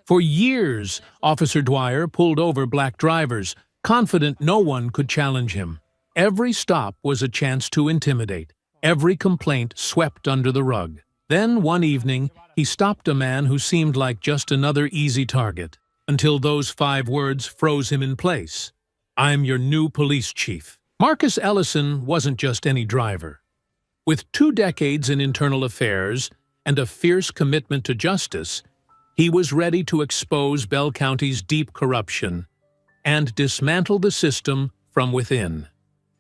For years, Officer Dwyer pulled over black drivers, confident no one could challenge him. Every stop was a chance to intimidate, every complaint swept under the rug. Then, one evening, he stopped a man who seemed like just another easy target, until those 5 words froze him in place. "I'm your new police chief." Marcus Ellison wasn't just any driver. With 2 decades in internal affairs and a fierce commitment to justice, he was ready to expose Bell County's deep corruption and dismantle the system from within.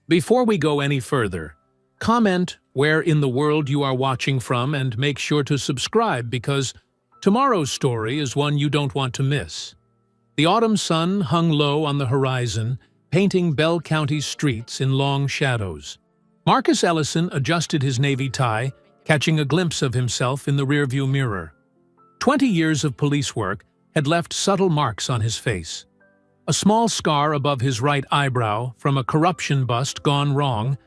Before we go any further, comment where in the world you are watching from and make sure to subscribe because tomorrow's story is one you don't want to miss. The autumn sun hung low on the horizon, painting Bell County's streets in long shadows. Marcus Ellison adjusted his navy tie, catching a glimpse of himself in the rearview mirror. 20 years of police work had left subtle marks on his face. A small scar above his right eyebrow from a corruption bust gone wrong,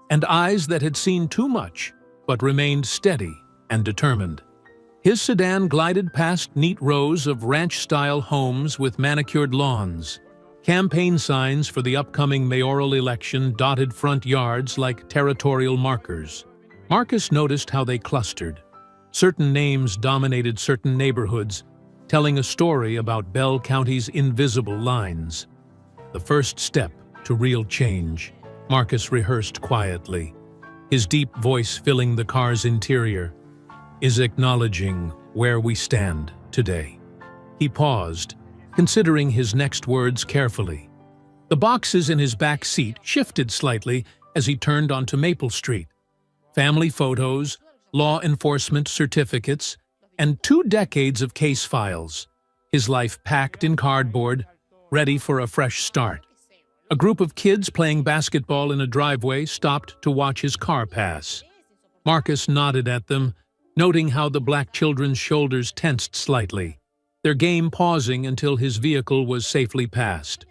and eyes that had seen too much but remained steady and determined. His sedan glided past neat rows of ranch-style homes with manicured lawns. Campaign signs for the upcoming mayoral election dotted front yards like territorial markers. Marcus noticed how they clustered. Certain names dominated certain neighborhoods, telling a story about Bell County's invisible lines. The first step to real change, Marcus rehearsed quietly, his deep voice filling the car's interior, is acknowledging where we stand today. He paused, considering his next words carefully. The boxes in his back seat shifted slightly as he turned onto Maple Street. Family photos, law enforcement certificates, and 2 decades of case files. His life packed in cardboard, ready for a fresh start. A group of kids playing basketball in a driveway stopped to watch his car pass. Marcus nodded at them, noting how the black children's shoulders tensed slightly, their game pausing until his vehicle was safely passed.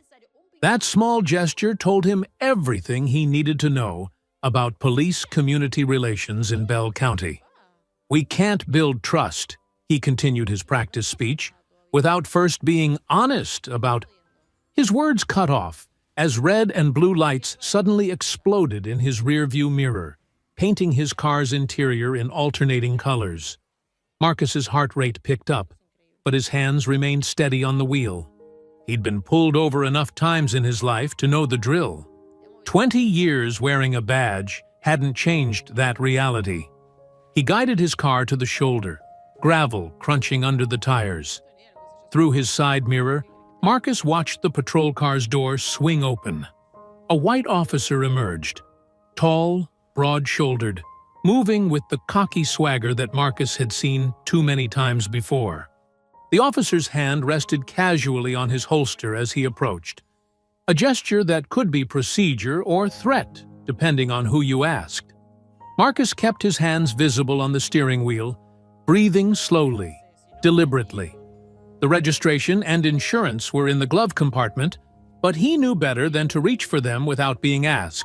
That small gesture told him everything he needed to know about police-community relations in Bell County. "We can't build trust," he continued his practice speech, "without first being honest about—" His words cut off as red and blue lights suddenly exploded in his rearview mirror, painting his car's interior in alternating colors. Marcus's heart rate picked up, but his hands remained steady on the wheel. He'd been pulled over enough times in his life to know the drill. 20 years wearing a badge hadn't changed that reality. He guided his car to the shoulder, gravel crunching under the tires. Through his side mirror, Marcus watched the patrol car's door swing open. A white officer emerged, tall, broad-shouldered, moving with the cocky swagger that Marcus had seen too many times before. The officer's hand rested casually on his holster as he approached, a gesture that could be procedure or threat, depending on who you asked. Marcus kept his hands visible on the steering wheel, breathing slowly, deliberately. The registration and insurance were in the glove compartment, but he knew better than to reach for them without being asked.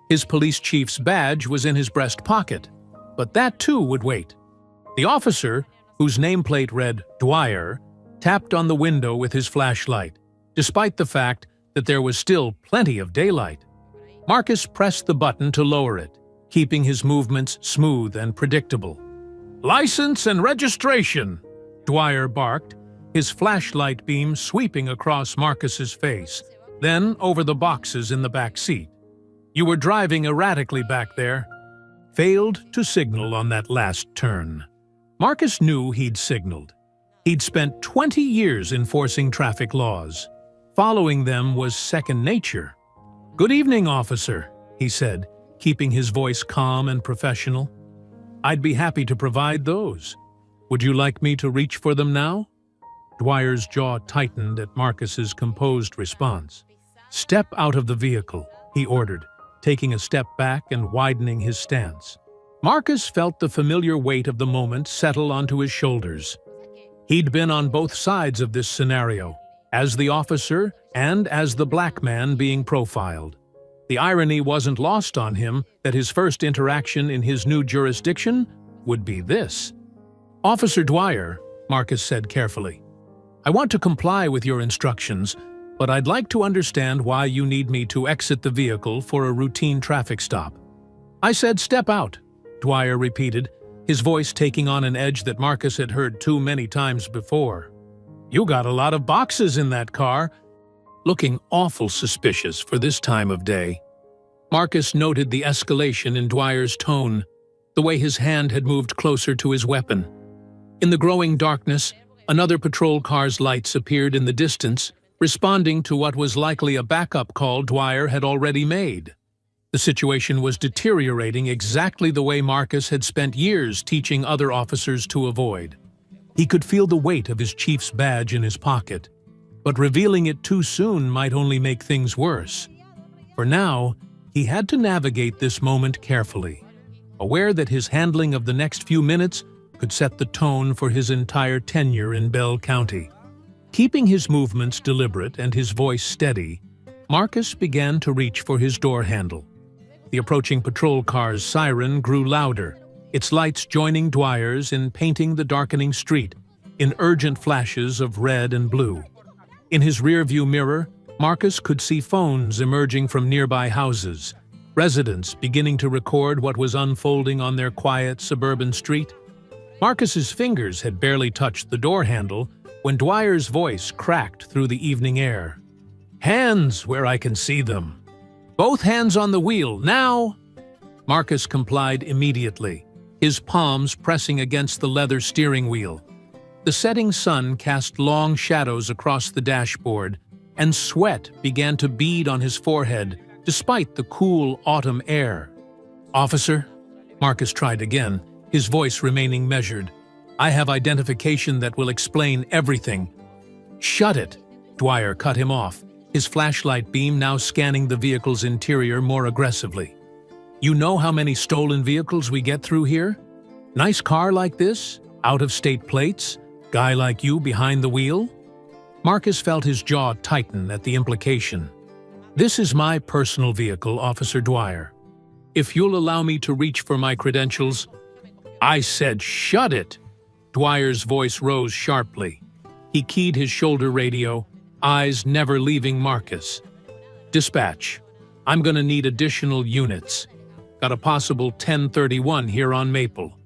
His police chief's badge was in his breast pocket, but that too would wait. The officer, whose nameplate read Dwyer, tapped on the window with his flashlight, despite the fact that there was still plenty of daylight. Marcus pressed the button to lower it, keeping his movements smooth and predictable. "License and registration," Dwyer barked, his flashlight beam sweeping across Marcus's face, then over the boxes in the back seat. "You were driving erratically back there." Failed to signal on that last turn. Marcus knew he'd signaled. He'd spent 20 years enforcing traffic laws. Following them was second nature. "Good evening, officer," he said, keeping his voice calm and professional. "I'd be happy to provide those. Would you like me to reach for them now?" Dwyer's jaw tightened at Marcus's composed response. "Step out of the vehicle," he ordered, taking a step back and widening his stance. Marcus felt the familiar weight of the moment settle onto his shoulders. He'd been on both sides of this scenario, as the officer and as the black man being profiled. The irony wasn't lost on him that his first interaction in his new jurisdiction would be this. "Officer Dwyer," Marcus said carefully, I want to comply with your instructions, but I'd like to understand why you need me to exit the vehicle for a routine traffic stop. I said step out, Dwyer repeated, his voice taking on an edge that Marcus had heard too many times before. You got a lot of boxes in that car, looking awful suspicious for this time of day. Marcus noted the escalation in Dwyer's tone, the way his hand had moved closer to his weapon. In the growing darkness, another patrol car's lights appeared in the distance, responding to what was likely a backup call Dwyer had already made. The situation was deteriorating exactly the way Marcus had spent years teaching other officers to avoid. He could feel the weight of his chief's badge in his pocket, but revealing it too soon might only make things worse. For now, he had to navigate this moment carefully, aware that his handling of the next few minutes could set the tone for his entire tenure in Bell County. Keeping his movements deliberate and his voice steady, Marcus began to reach for his door handle. The approaching patrol car's siren grew louder, its lights joining Dwyer's in painting the darkening street in urgent flashes of red and blue. In his rearview mirror, Marcus could see phones emerging from nearby houses, residents beginning to record what was unfolding on their quiet suburban street. Marcus's fingers had barely touched the door handle when Dwyer's voice cracked through the evening air. Hands where I can see them. Both hands on the wheel, now! Marcus complied immediately, his palms pressing against the leather steering wheel. The setting sun cast long shadows across the dashboard, and sweat began to bead on his forehead despite the cool autumn air. Officer, Marcus tried again, his voice remaining measured. I have identification that will explain everything. Shut it, Dwyer cut him off, his flashlight beam now scanning the vehicle's interior more aggressively. You know how many stolen vehicles we get through here? Nice car like this? Out-of-state plates? Guy like you behind the wheel? Marcus felt his jaw tighten at the implication. This is my personal vehicle, Officer Dwyer. If you'll allow me to reach for my credentials— I said shut it! Dwyer's voice rose sharply. He keyed his shoulder radio, eyes never leaving Marcus. Dispatch, I'm gonna need additional units. Got a possible 1031 here on Maple.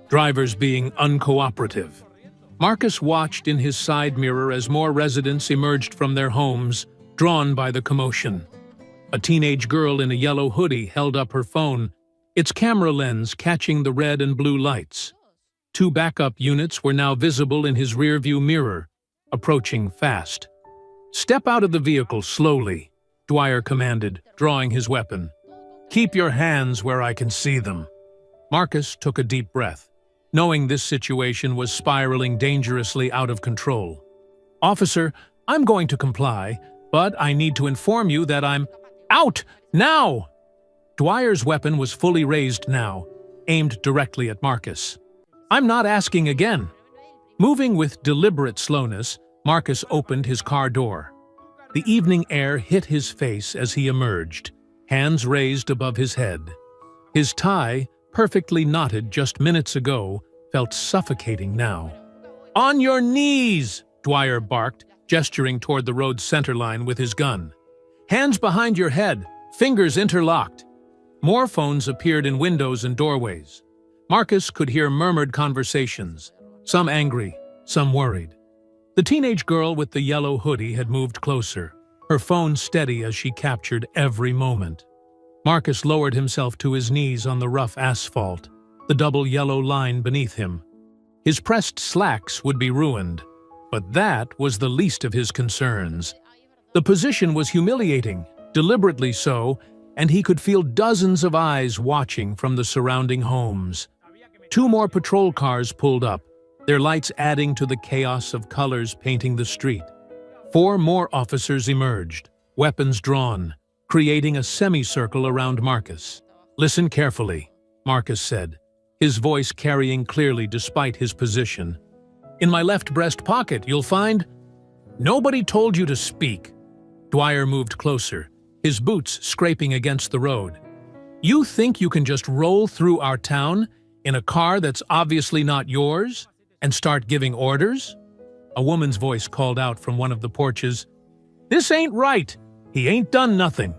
Drivers being uncooperative. Marcus watched in his side mirror as more residents emerged from their homes, drawn by the commotion. A teenage girl in a yellow hoodie held up her phone, its camera lens catching the red and blue lights. 2 backup units were now visible in his rearview mirror, approaching fast. Step out of the vehicle slowly, Dwyer commanded, drawing his weapon. Keep your hands where I can see them. Marcus took a deep breath, knowing this situation was spiraling dangerously out of control. Officer, I'm going to comply, but I need to inform you that I'm— Out! Now! Dwyer's weapon was fully raised now, aimed directly at Marcus. I'm not asking again. Moving with deliberate slowness, Marcus opened his car door. The evening air hit his face as he emerged, hands raised above his head. His tie, perfectly knotted just minutes ago, felt suffocating now. On your knees! Dwyer barked, gesturing toward the road's centerline with his gun. Hands behind your head, fingers interlocked. More phones appeared in windows and doorways. Marcus could hear murmured conversations, some angry, some worried. The teenage girl with the yellow hoodie had moved closer, her phone steady as she captured every moment. Marcus lowered himself to his knees on the rough asphalt, the double yellow line beneath him. His pressed slacks would be ruined, but that was the least of his concerns. The position was humiliating, deliberately so, and he could feel dozens of eyes watching from the surrounding homes. 2 more patrol cars pulled up, their lights adding to the chaos of colors painting the street. 4 more officers emerged, weapons drawn, creating a semicircle around Marcus. Listen carefully, Marcus said, his voice carrying clearly despite his position. In my left breast pocket, you'll find— Nobody told you to speak. Dwyer moved closer, his boots scraping against the road. You think you can just roll through our town in a car that's obviously not yours and start giving orders? A woman's voice called out from one of the porches. "This ain't right. He ain't done nothing."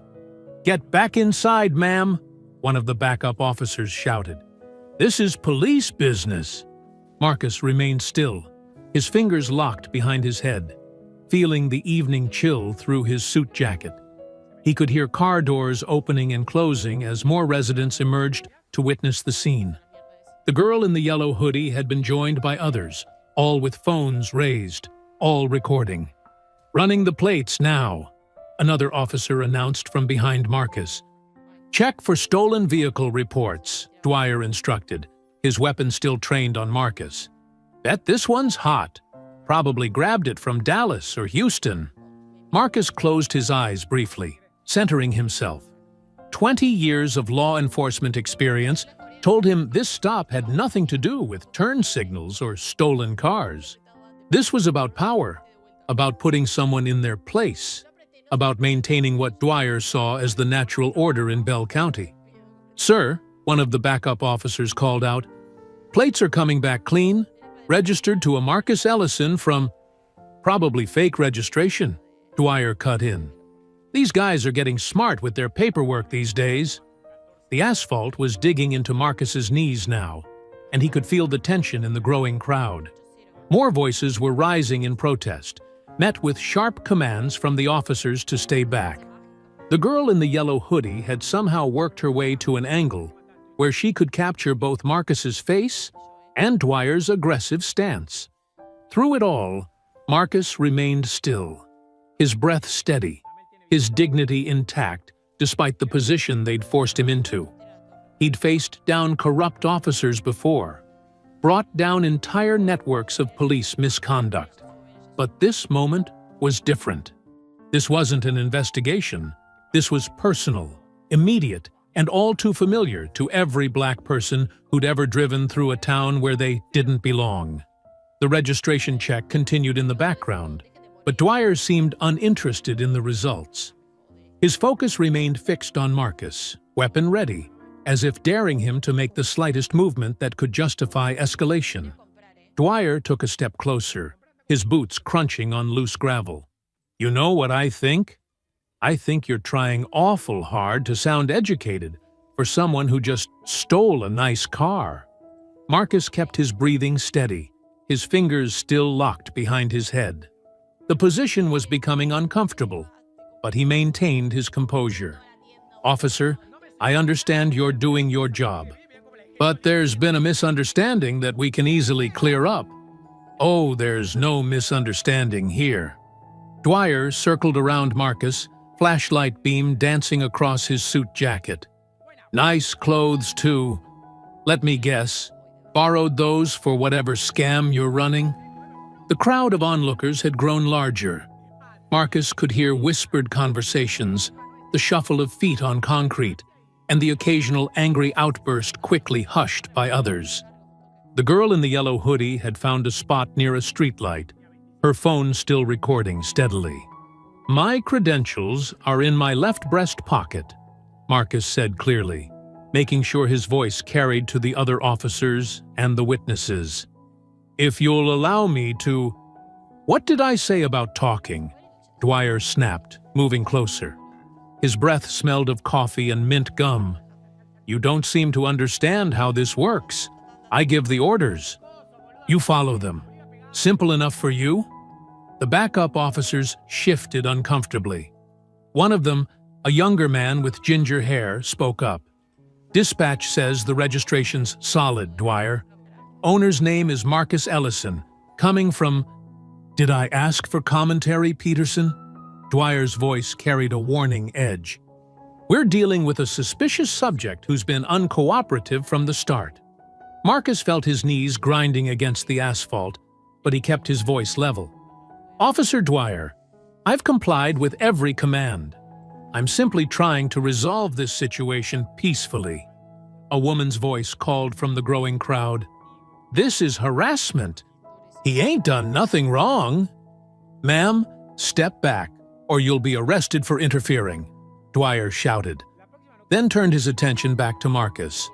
"Get back inside, ma'am," one of the backup officers shouted. "This is police business." Marcus remained still, his fingers locked behind his head, feeling the evening chill through his suit jacket. He could hear car doors opening and closing as more residents emerged to witness the scene. The girl in the yellow hoodie had been joined by others, all with phones raised, all recording. "Running the plates now," another officer announced from behind Marcus. "Check for stolen vehicle reports," Dwyer instructed, his weapon still trained on Marcus. "Bet this one's hot. Probably grabbed it from Dallas or Houston." Marcus closed his eyes briefly, centering himself. 20 years of law enforcement experience told him this stop had nothing to do with turn signals or stolen cars. This was about power, about putting someone in their place, about maintaining what Dwyer saw as the natural order in Bell County. "Sir," one of the backup officers called out, "plates are coming back clean, registered to a Marcus Ellison from—" "Probably fake registration," Dwyer cut in. "These guys are getting smart with their paperwork these days." The asphalt was digging into Marcus's knees now, and he could feel the tension in the growing crowd. More voices were rising in protest, met with sharp commands from the officers to stay back. The girl in the yellow hoodie had somehow worked her way to an angle where she could capture both Marcus's face and Dwyer's aggressive stance. Through it all, Marcus remained still, his breath steady, his dignity intact despite the position they'd forced him into. He'd faced down corrupt officers before, brought down entire networks of police misconduct. But this moment was different. This wasn't an investigation. This was personal, immediate, and all too familiar to every black person who'd ever driven through a town where they didn't belong. The registration check continued in the background, but Dwyer seemed uninterested in the results. His focus remained fixed on Marcus, weapon ready, as if daring him to make the slightest movement that could justify escalation. Dwyer took a step closer, his boots crunching on loose gravel. "You know what I think? I think you're trying awful hard to sound educated for someone who just stole a nice car." Marcus kept his breathing steady, his fingers still locked behind his head. The position was becoming uncomfortable, but he maintained his composure. "Officer, I understand you're doing your job, but there's been a misunderstanding that we can easily clear up." "Oh, there's no misunderstanding here." Dwyer circled around Marcus, flashlight beam dancing across his suit jacket. "Nice clothes, too. Let me guess, borrowed those for whatever scam you're running?" The crowd of onlookers had grown larger. Marcus could hear whispered conversations, the shuffle of feet on concrete, and the occasional angry outburst quickly hushed by others. The girl in the yellow hoodie had found a spot near a streetlight, her phone still recording steadily. "My credentials are in my left breast pocket," Marcus said clearly, making sure his voice carried to the other officers and the witnesses. "If you'll allow me to—" "What did I say about talking?" Dwyer snapped, moving closer. His breath smelled of coffee and mint gum. "You don't seem to understand how this works. I give the orders. You follow them. Simple enough for you?" The backup officers shifted uncomfortably. One of them, a younger man with ginger hair, spoke up. "Dispatch says the registration's solid, Dwyer. Owner's name is Marcus Ellison, coming from—" "Did I ask for commentary, Peterson?" Dwyer's voice carried a warning edge. "We're dealing with a suspicious subject who's been uncooperative from the start." Marcus felt his knees grinding against the asphalt, but he kept his voice level. "Officer Dwyer, I've complied with every command. I'm simply trying to resolve this situation peacefully." A woman's voice called from the growing crowd. "This is harassment. He ain't done nothing wrong." "Ma'am, step back, or you'll be arrested for interfering," Dwyer shouted, then turned his attention back to Marcus.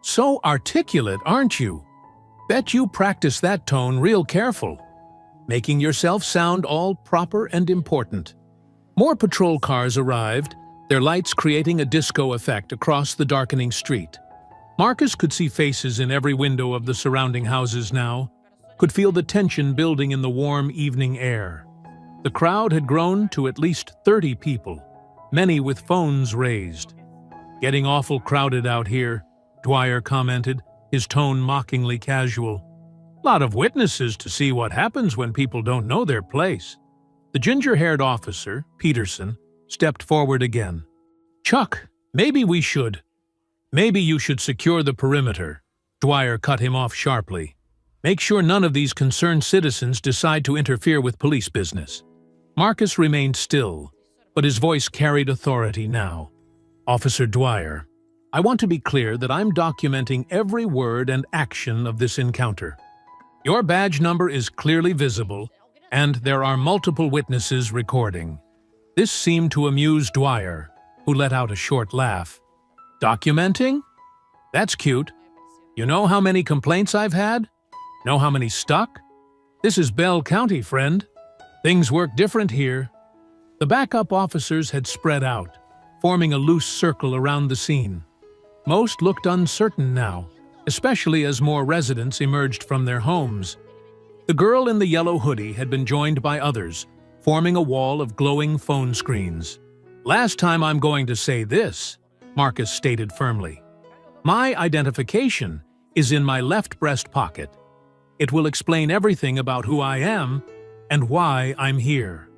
"So articulate, aren't you? Bet you practice that tone real careful." making yourself sound all proper and important. More patrol cars arrived, their lights creating a disco effect across the darkening street. Marcus could see faces in every window of the surrounding houses now, could feel the tension building in the warm evening air. The crowd had grown to at least 30 people, many with phones raised. "Getting awful crowded out here," Dwyer commented, his tone mockingly casual. "Lot of witnesses to see what happens when people don't know their place." The ginger-haired officer, Peterson, stepped forward again. "Chuck, maybe you should secure the perimeter." Dwyer cut him off sharply. "Make sure none of these concerned citizens decide to interfere with police business." Marcus remained still, but his voice carried authority now. "Officer Dwyer, I want to be clear that I'm documenting every word and action of this encounter. Your badge number is clearly visible, and there are multiple witnesses recording." This seemed to amuse Dwyer, who let out a short laugh. "Documenting? That's cute. You know how many complaints I've had? Know how many stuck? This is Bell County, friend. Things work different here." The backup officers had spread out, forming a loose circle around the scene. Most looked uncertain now, especially as more residents emerged from their homes. The girl in the yellow hoodie had been joined by others, forming a wall of glowing phone screens. "Last time I'm going to say this," Marcus stated firmly. "My identification is in my left breast pocket. It will explain everything about who I am and why I'm here."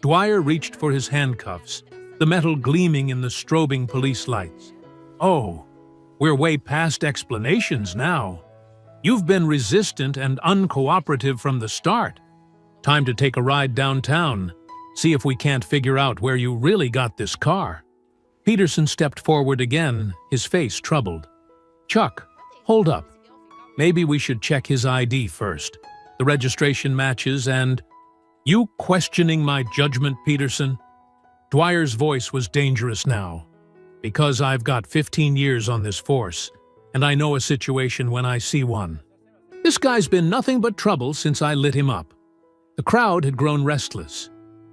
Dwyer reached for his handcuffs, the metal gleaming in the strobing police lights. "Oh, we're way past explanations now. You've been resistant and uncooperative from the start. Time to take a ride downtown, see if we can't figure out where you really got this car." Peterson stepped forward again, his face troubled. "Chuck, hold up. Maybe we should check his ID first. The registration matches and—" "You questioning my judgment, Peterson?" Dwyer's voice was dangerous now. "Because I've got 15 years on this force, and I know a situation when I see one. This guy's been nothing but trouble since I lit him up." The crowd had grown restless.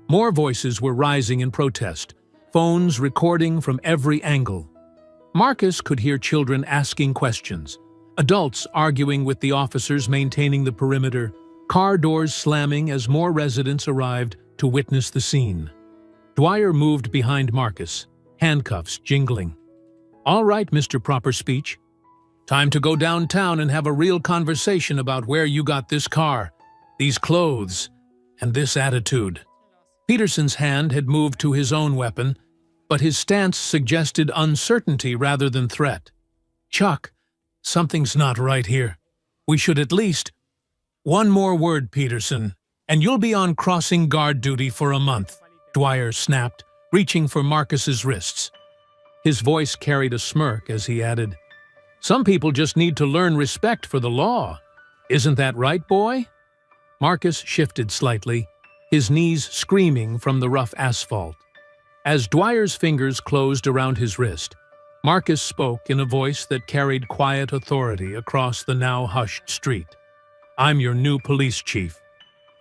More voices were rising in protest, phones recording from every angle. Marcus could hear children asking questions, adults arguing with the officers maintaining the perimeter, car doors slamming as more residents arrived to witness the scene. Dwyer moved behind Marcus, handcuffs jingling. "All right, Mr. Proper Speech. Time to go downtown and have a real conversation about where you got this car, these clothes, and this attitude." Peterson's hand had moved to his own weapon, but his stance suggested uncertainty rather than threat. "Chuck, something's not right here. We should at least—" "One more word, Peterson, and you'll be on crossing guard duty for a month," Dwyer snapped, reaching for Marcus's wrists. His voice carried a smirk as he added, "Some people just need to learn respect for the law. Isn't that right, boy?" Marcus shifted slightly, his knees screaming from the rough asphalt. As Dwyer's fingers closed around his wrist, Marcus spoke in a voice that carried quiet authority across the now hushed street. "I'm your new police chief."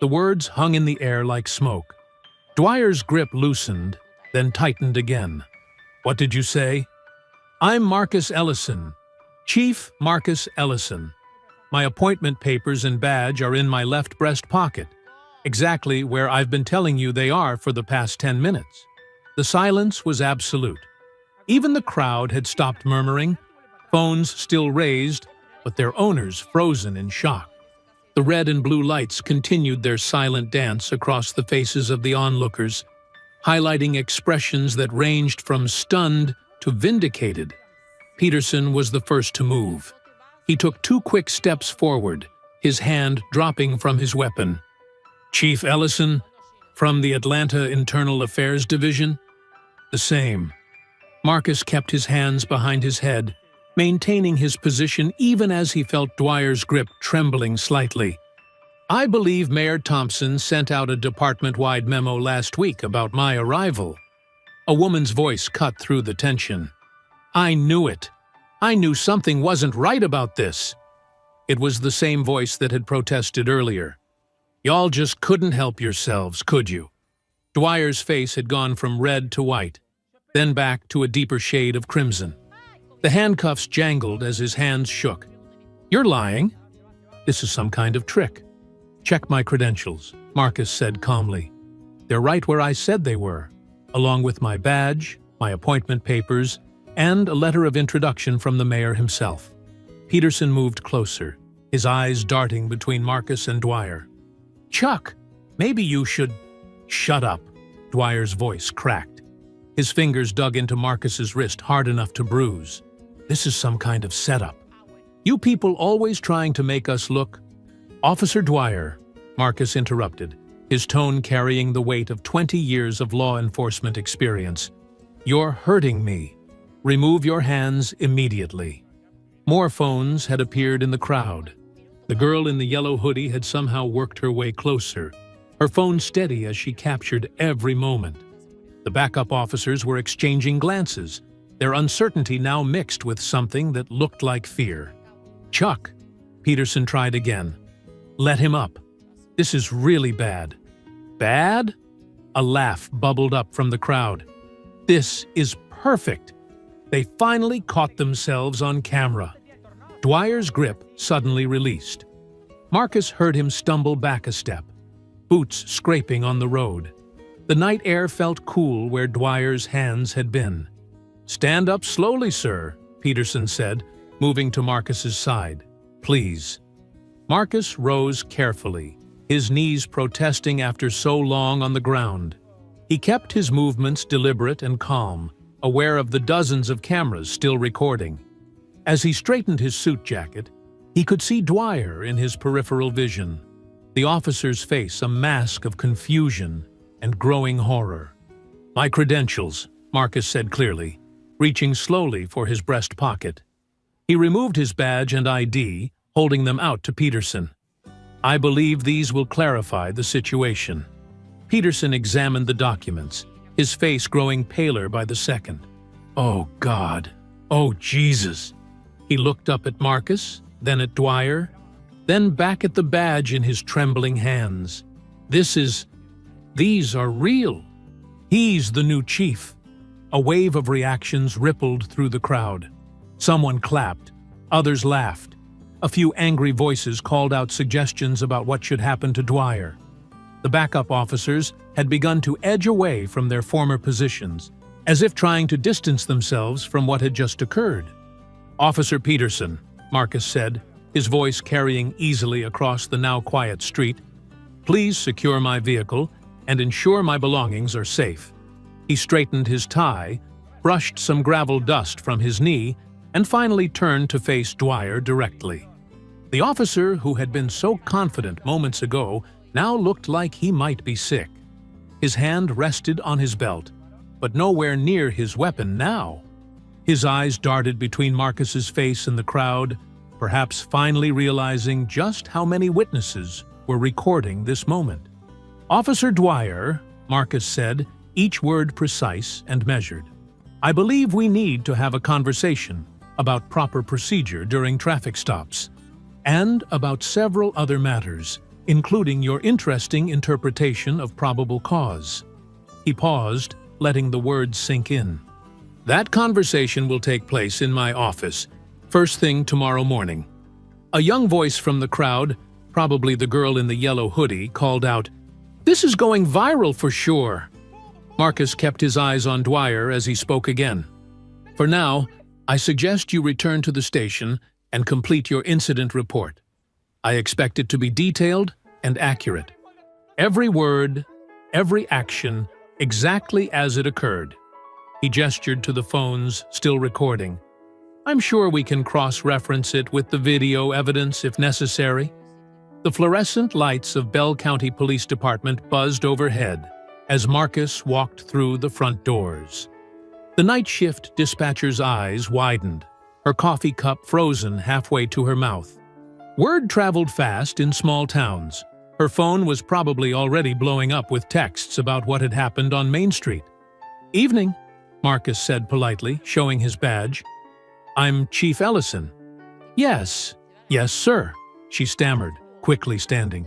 The words hung in the air like smoke. Dwyer's grip loosened, then tightened again. "What did you say?" "I'm Marcus Ellison, Chief Marcus Ellison. My appointment papers and badge are in my left breast pocket, exactly where I've been telling you they are for the past 10 minutes. The silence was absolute. Even the crowd had stopped murmuring, phones still raised, but their owners frozen in shock. The red and blue lights continued their silent dance across the faces of the onlookers, highlighting expressions that ranged from stunned to vindicated. Peterson was the first to move. He took 2 quick steps forward, his hand dropping from his weapon. "Chief Ellison, from the Atlanta Internal Affairs Division?" "The same." Marcus kept his hands behind his head, maintaining his position even as he felt Dwyer's grip trembling slightly. "I believe Mayor Thompson sent out a department-wide memo last week about my arrival." A woman's voice cut through the tension. "I knew it. I knew something wasn't right about this." It was the same voice that had protested earlier. Y'all just couldn't help yourselves, could you? Dwyer's face had gone from red to white, then back to a deeper shade of crimson. The handcuffs jangled as his hands shook. You're lying. This is some kind of trick. Check my credentials, Marcus said calmly. They're right where I said they were, along with my badge, my appointment papers, and a letter of introduction from the mayor himself. Peterson moved closer, his eyes darting between Marcus and Dwyer. Chuck, maybe you should… Shut up, Dwyer's voice cracked. His fingers dug into Marcus's wrist hard enough to bruise. This is some kind of setup. You people always trying to make us look… Officer Dwyer, Marcus interrupted, his tone carrying the weight of 20 years of law enforcement experience. You're hurting me. Remove your hands immediately. More phones had appeared in the crowd. The girl in the yellow hoodie had somehow worked her way closer, her phone steady as she captured every moment. The backup officers were exchanging glances, their uncertainty now mixed with something that looked like fear. Chuck, Peterson tried again. Let him up. This is really bad. Bad? A laugh bubbled up from the crowd. This is perfect. They finally caught themselves on camera. Dwyer's grip suddenly released. Marcus heard him stumble back a step, boots scraping on the road. The night air felt cool where Dwyer's hands had been. Stand up slowly, sir, Peterson said, moving to Marcus's side. Please. Marcus rose carefully, his knees protesting after so long on the ground. He kept his movements deliberate and calm, aware of the dozens of cameras still recording. As he straightened his suit jacket, he could see Dwyer in his peripheral vision, the officer's face a mask of confusion and growing horror. My credentials, Marcus said clearly, reaching slowly for his breast pocket. He removed his badge and ID, holding them out to Peterson. I believe these will clarify the situation. Peterson examined the documents, his face growing paler by the second. Oh, God. Oh, Jesus. He looked up at Marcus, then at Dwyer, then back at the badge in his trembling hands. These are real. He's the new chief. A wave of reactions rippled through the crowd. Someone clapped, others laughed. A few angry voices called out suggestions about what should happen to Dwyer. The backup officers had begun to edge away from their former positions, as if trying to distance themselves from what had just occurred. Officer Peterson, Marcus said, his voice carrying easily across the now quiet street, please secure my vehicle and ensure my belongings are safe. He straightened his tie, brushed some gravel dust from his knee, and finally turned to face Dwyer directly. The officer who had been so confident moments ago now looked like he might be sick. His hand rested on his belt, but nowhere near his weapon now. His eyes darted between Marcus's face and the crowd, perhaps finally realizing just how many witnesses were recording this moment. Officer Dwyer, Marcus said, each word precise and measured. I believe we need to have a conversation about proper procedure during traffic stops, and about several other matters, including your interesting interpretation of probable cause. He paused, letting the words sink in. That conversation will take place in my office, first thing tomorrow morning. A young voice from the crowd, probably the girl in the yellow hoodie, called out, This is going viral for sure. Marcus kept his eyes on Dwyer as he spoke again. For now, I suggest you return to the station and complete your incident report. I expect it to be detailed and accurate. Every word, every action, exactly as it occurred. He gestured to the phones, still recording. I'm sure we can cross-reference it with the video evidence if necessary. The fluorescent lights of Bell County Police Department buzzed overhead as Marcus walked through the front doors. The night shift dispatcher's eyes widened, her coffee cup frozen halfway to her mouth. Word traveled fast in small towns. Her phone was probably already blowing up with texts about what had happened on Main Street. Evening, Marcus said politely, showing his badge. I'm Chief Ellison. Yes, sir, she stammered, quickly standing.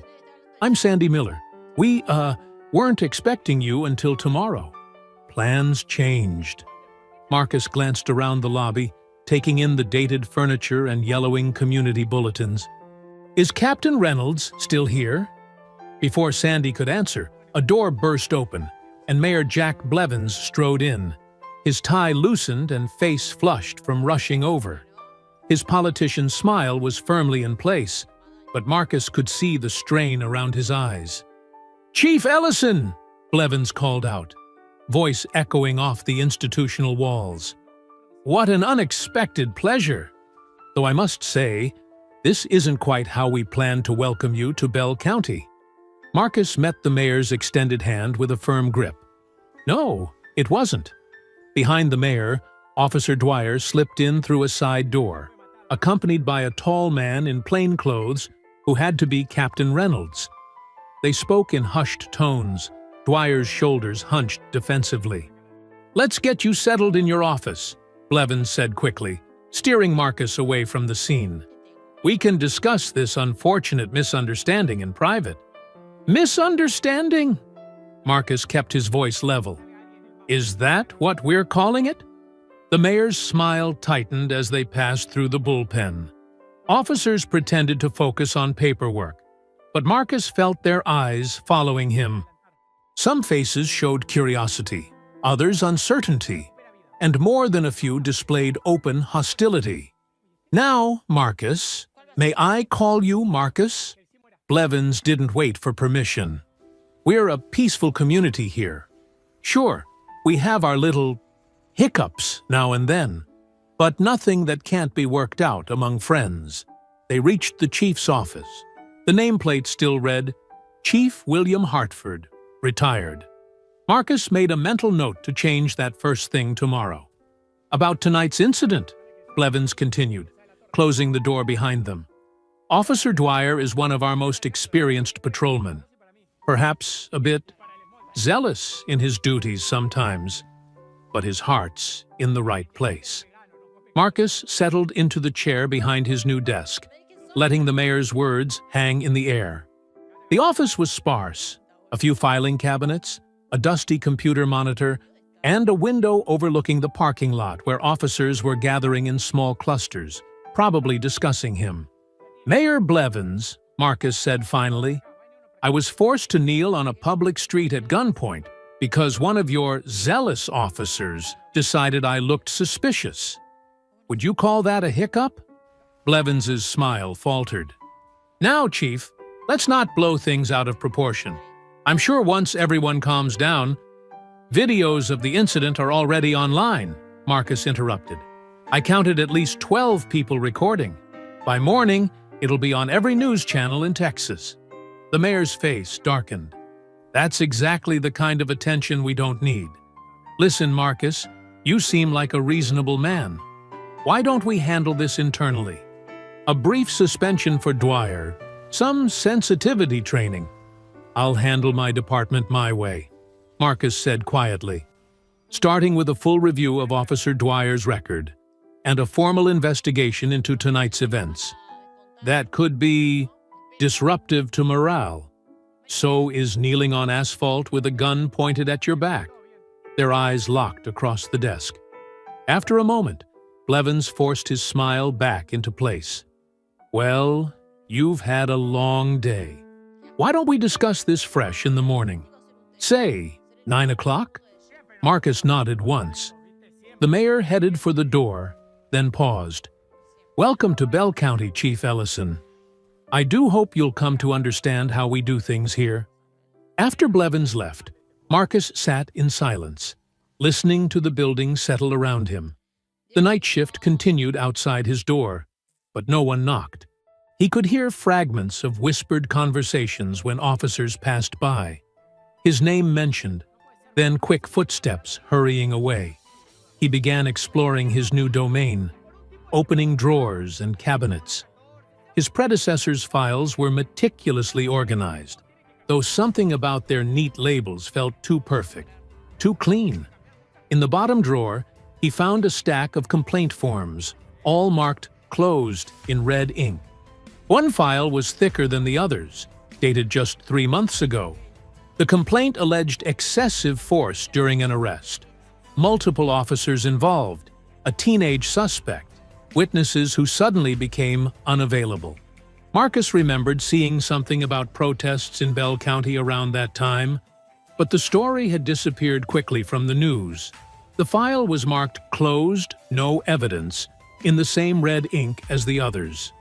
I'm Sandy Miller. We, weren't expecting you until tomorrow. Plans changed. Marcus glanced around the lobby, taking in the dated furniture and yellowing community bulletins. Is Captain Reynolds still here? Before Sandy could answer, a door burst open, and Mayor Jack Blevins strode in, his tie loosened and face flushed from rushing over. His politician's smile was firmly in place, but Marcus could see the strain around his eyes. "Chief Ellison!" Blevins called out, voice echoing off the institutional walls. "What an unexpected pleasure! Though I must say, this isn't quite how we planned to welcome you to Bell County." Marcus met the mayor's extended hand with a firm grip. No, it wasn't. Behind the mayor, Officer Dwyer slipped in through a side door, accompanied by a tall man in plain clothes who had to be Captain Reynolds. They spoke in hushed tones, Dwyer's shoulders hunched defensively. "Let's get you settled in your office," Blevins said quickly, steering Marcus away from the scene. "We can discuss this unfortunate misunderstanding in private." "Misunderstanding?" Marcus kept his voice level. "Is that what we're calling it?" The mayor's smile tightened as they passed through the bullpen. Officers pretended to focus on paperwork, but Marcus felt their eyes following him. Some faces showed curiosity, others uncertainty, and more than a few displayed open hostility. "Now, Marcus, may I call you Marcus?" Blevins didn't wait for permission. "We're a peaceful community here. Sure, we have our little hiccups now and then, but nothing that can't be worked out among friends." They reached the chief's office. The nameplate still read, "Chief William Hartford, retired." Marcus made a mental note to change that first thing tomorrow. "About tonight's incident," Blevins continued, closing the door behind them. "Officer Dwyer is one of our most experienced patrolmen. Perhaps a bit zealous in his duties sometimes, but his heart's in the right place." Marcus settled into the chair behind his new desk, letting the mayor's words hang in the air. The office was sparse, a few filing cabinets, a dusty computer monitor, and a window overlooking the parking lot where officers were gathering in small clusters, probably discussing him. "Mayor Blevins," Marcus said finally, "I was forced to kneel on a public street at gunpoint because one of your zealous officers decided I looked suspicious. Would you call that a hiccup?" Blevins's smile faltered. "Now, Chief, let's not blow things out of proportion. I'm sure once everyone calms down—" "Videos of the incident are already online," Marcus interrupted. "I counted at least 12 people recording. By morning, it'll be on every news channel in Texas." The mayor's face darkened. "That's exactly the kind of attention we don't need. Listen, Marcus, you seem like a reasonable man. Why don't we handle this internally? A brief suspension for Dwyer, some sensitivity training. I'll handle my department my way," Marcus said quietly, starting with a full review of Officer Dwyer's record and a formal investigation into tonight's events. That could be disruptive to morale. So is kneeling on asphalt with a gun pointed at your back. Their eyes locked across the desk. After a moment, Blevins forced his smile back into place. "Well, you've had a long day. Why don't we discuss this fresh in the morning? Say, 9 o'clock? Marcus nodded once. The mayor headed for the door, then paused. "Welcome to Bell County, Chief Ellison. I do hope you'll come to understand how we do things here." After Blevins left, Marcus sat in silence, listening to the building settle around him. The night shift continued outside his door, but no one knocked. He could hear fragments of whispered conversations when officers passed by. His name mentioned, then quick footsteps hurrying away. He began exploring his new domain, opening drawers and cabinets. His predecessors' files were meticulously organized, though something about their neat labels felt too perfect, too clean. In the bottom drawer, he found a stack of complaint forms, all marked closed in red ink. One file was thicker than the others, dated just 3 months ago. The complaint alleged excessive force during an arrest. Multiple officers involved, a teenage suspect, witnesses who suddenly became unavailable. Marcus remembered seeing something about protests in Bell County around that time, but the story had disappeared quickly from the news. The file was marked "Closed, no evidence" in the same red ink as the others.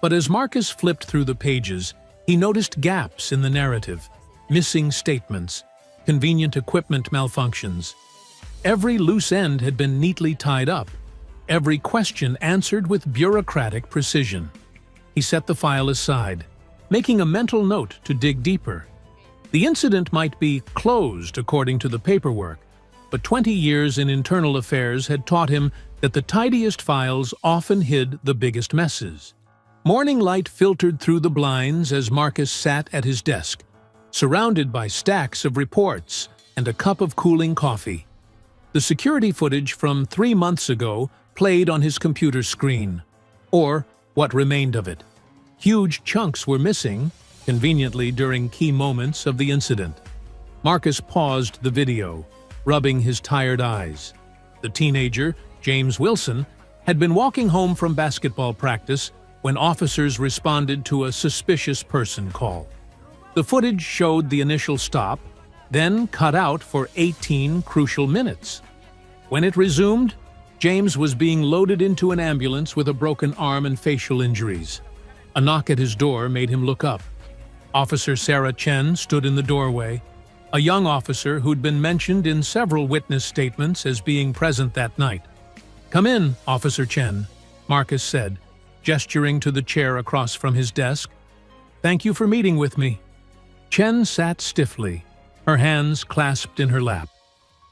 But as Marcus flipped through the pages, he noticed gaps in the narrative, missing statements, convenient equipment malfunctions. Every loose end had been neatly tied up, every question answered with bureaucratic precision. He set the file aside, making a mental note to dig deeper. The incident might be closed according to the paperwork, but 20 years in internal affairs had taught him that the tidiest files often hid the biggest messes. Morning light filtered through the blinds as Marcus sat at his desk, surrounded by stacks of reports and a cup of cooling coffee. The security footage from 3 months ago played on his computer screen, or what remained of it. Huge chunks were missing, conveniently during key moments of the incident. Marcus paused the video, rubbing his tired eyes. The teenager, James Wilson, had been walking home from basketball practice when officers responded to a suspicious person call. The footage showed the initial stop, then cut out for 18 crucial minutes. When it resumed, James was being loaded into an ambulance with a broken arm and facial injuries. A knock at his door made him look up. Officer Sarah Chen stood in the doorway, a young officer who'd been mentioned in several witness statements as being present that night. "Come in, Officer Chen," Marcus said, gesturing to the chair across from his desk. "Thank you for meeting with me." Chen sat stiffly, her hands clasped in her lap.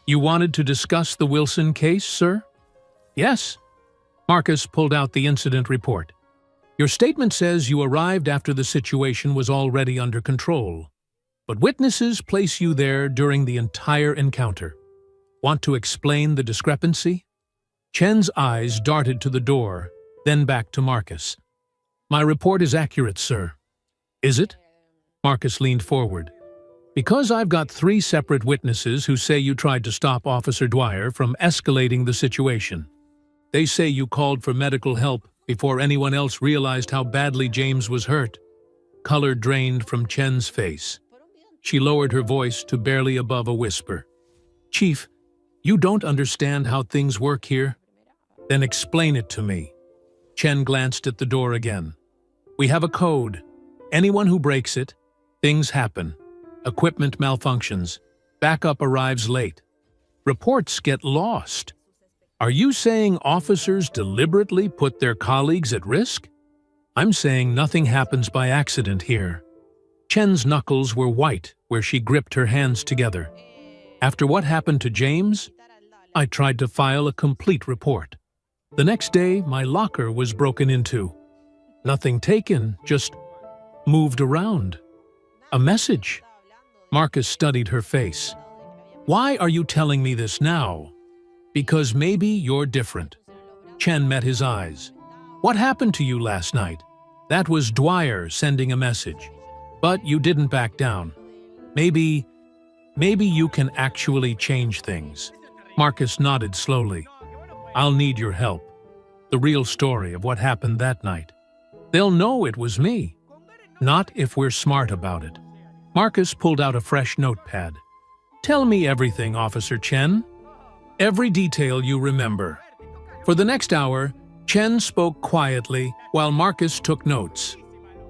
"You wanted to discuss the Wilson case, sir?" "Yes." Marcus pulled out the incident report. "Your statement says you arrived after the situation was already under control, but witnesses place you there during the entire encounter. Want to explain the discrepancy?" Chen's eyes darted to the door, then back to Marcus. "My report is accurate, sir." "Is it?" Marcus leaned forward. "Because I've got 3 separate witnesses who say you tried to stop Officer Dwyer from escalating the situation. They say you called for medical help before anyone else realized how badly James was hurt." Color drained from Chen's face. She lowered her voice to barely above a whisper. "Chief, you don't understand how things work here? Then explain it to me." Chen glanced at the door again. "We have a code. Anyone who breaks it, things happen. Equipment malfunctions. Backup arrives late. Reports get lost. Are you saying officers deliberately put their colleagues at risk?" "I'm saying nothing happens by accident here." Chen's knuckles were white where she gripped her hands together. "After what happened to James, I tried to file a complete report. The next day, my locker was broken into. Nothing taken, just moved around. A message." Marcus studied her face. "Why are you telling me this now?" "Because maybe you're different." Chen met his eyes. "What happened to you last night? That was Dwyer sending a message. But you didn't back down. Maybe you can actually change things." Marcus nodded slowly. "I'll need your help. The real story of what happened that night. They'll know it was me. Not if we're smart about it." Marcus pulled out a fresh notepad. "Tell me everything, Officer Chen. Every detail you remember." For the next hour, Chen spoke quietly while Marcus took notes.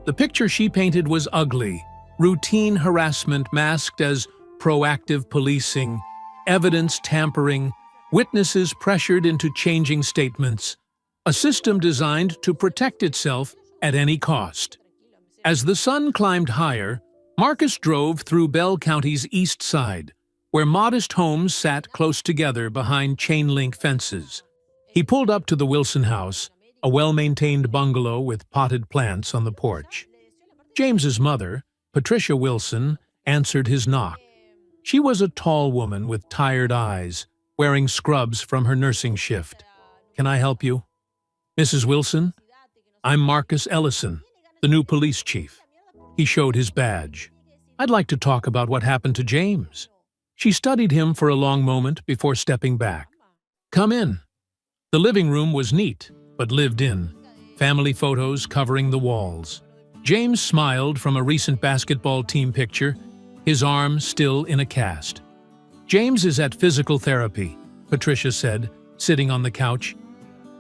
The picture she painted was ugly, routine harassment masked as proactive policing, evidence tampering, witnesses pressured into changing statements, a system designed to protect itself at any cost. As the sun climbed higher, Marcus drove through Bell County's east side, where modest homes sat close together behind chain-link fences. He pulled up to the Wilson house, a well-maintained bungalow with potted plants on the porch. James's mother, Patricia Wilson, answered his knock. She was a tall woman with tired eyes, wearing scrubs from her nursing shift. "Can I help you?" "Mrs. Wilson? I'm Marcus Ellison, the new police chief." He showed his badge. "I'd like to talk about what happened to James." She studied him for a long moment before stepping back. "Come in." The living room was neat, but lived in. Family photos covering the walls. James smiled from a recent basketball team picture, his arm still in a cast. "James is at physical therapy," Patricia said, sitting on the couch.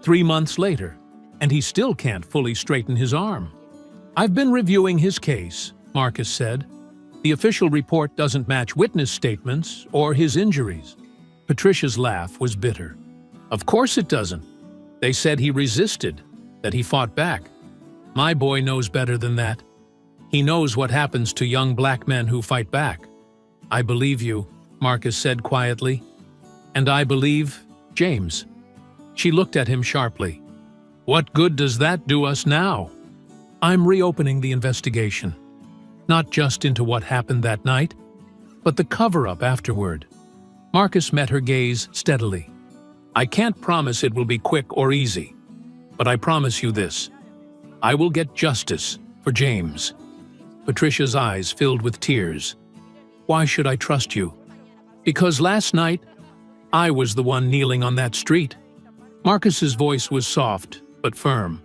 3 months later, and he still can't fully straighten his arm. "I've been reviewing his case," Marcus said. "The official report doesn't match witness statements or his injuries." Patricia's laugh was bitter. "Of course it doesn't. They said he resisted, that he fought back. My boy knows better than that. He knows what happens to young black men who fight back." "I believe you," Marcus said quietly. "And I believe James." She looked at him sharply. "What good does that do us now?" "I'm reopening the investigation. Not just into what happened that night, but the cover-up afterward." Marcus met her gaze steadily. "I can't promise it will be quick or easy, but I promise you this. I will get justice for James." Patricia's eyes filled with tears. "Why should I trust you?" "Because last night, I was the one kneeling on that street." Marcus's voice was soft, but firm.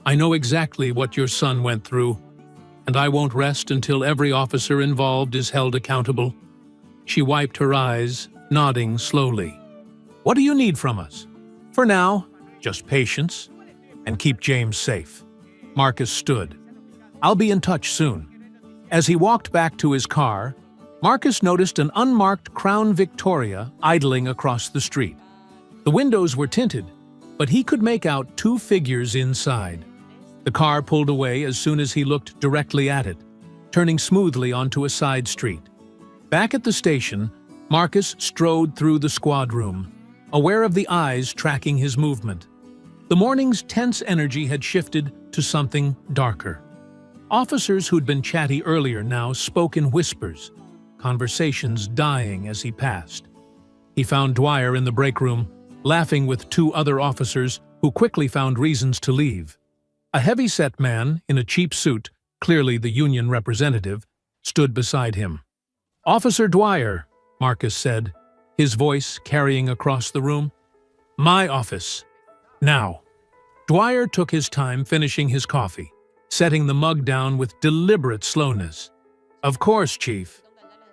"I know exactly what your son went through, and I won't rest until every officer involved is held accountable." She wiped her eyes, nodding slowly. "What do you need from us?" "For now, just patience, and keep James safe." Marcus stood. "I'll be in touch soon." As he walked back to his car, Marcus noticed an unmarked Crown Victoria idling across the street. The windows were tinted, but he could make out 2 figures inside. The car pulled away as soon as he looked directly at it, turning smoothly onto a side street. Back at the station, Marcus strode through the squad room, aware of the eyes tracking his movement. The morning's tense energy had shifted to something darker. Officers who'd been chatty earlier now spoke in whispers, conversations dying as he passed. He found Dwyer in the break room, laughing with 2 other officers who quickly found reasons to leave. A heavy-set man in a cheap suit, clearly the union representative, stood beside him. "Officer Dwyer," Marcus said, his voice carrying across the room. "My office. Now." Dwyer took his time finishing his coffee, setting the mug down with deliberate slowness. "Of course, Chief.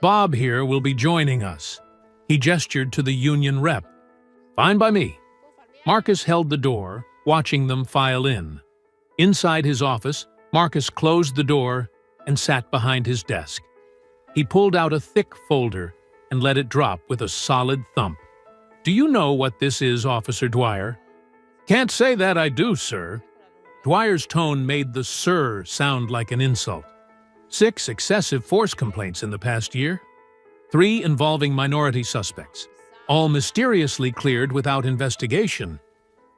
Bob here will be joining us." He gestured to the union rep. "Fine by me." Marcus held the door, watching them file in. Inside his office, Marcus closed the door and sat behind his desk. He pulled out a thick folder and let it drop with a solid thump. "Do you know what this is, Officer Dwyer?" "Can't say that I do, sir." Dwyer's tone made the "sir" sound like an insult. 6 excessive force complaints in the past year. 3 involving minority suspects, all mysteriously cleared without investigation.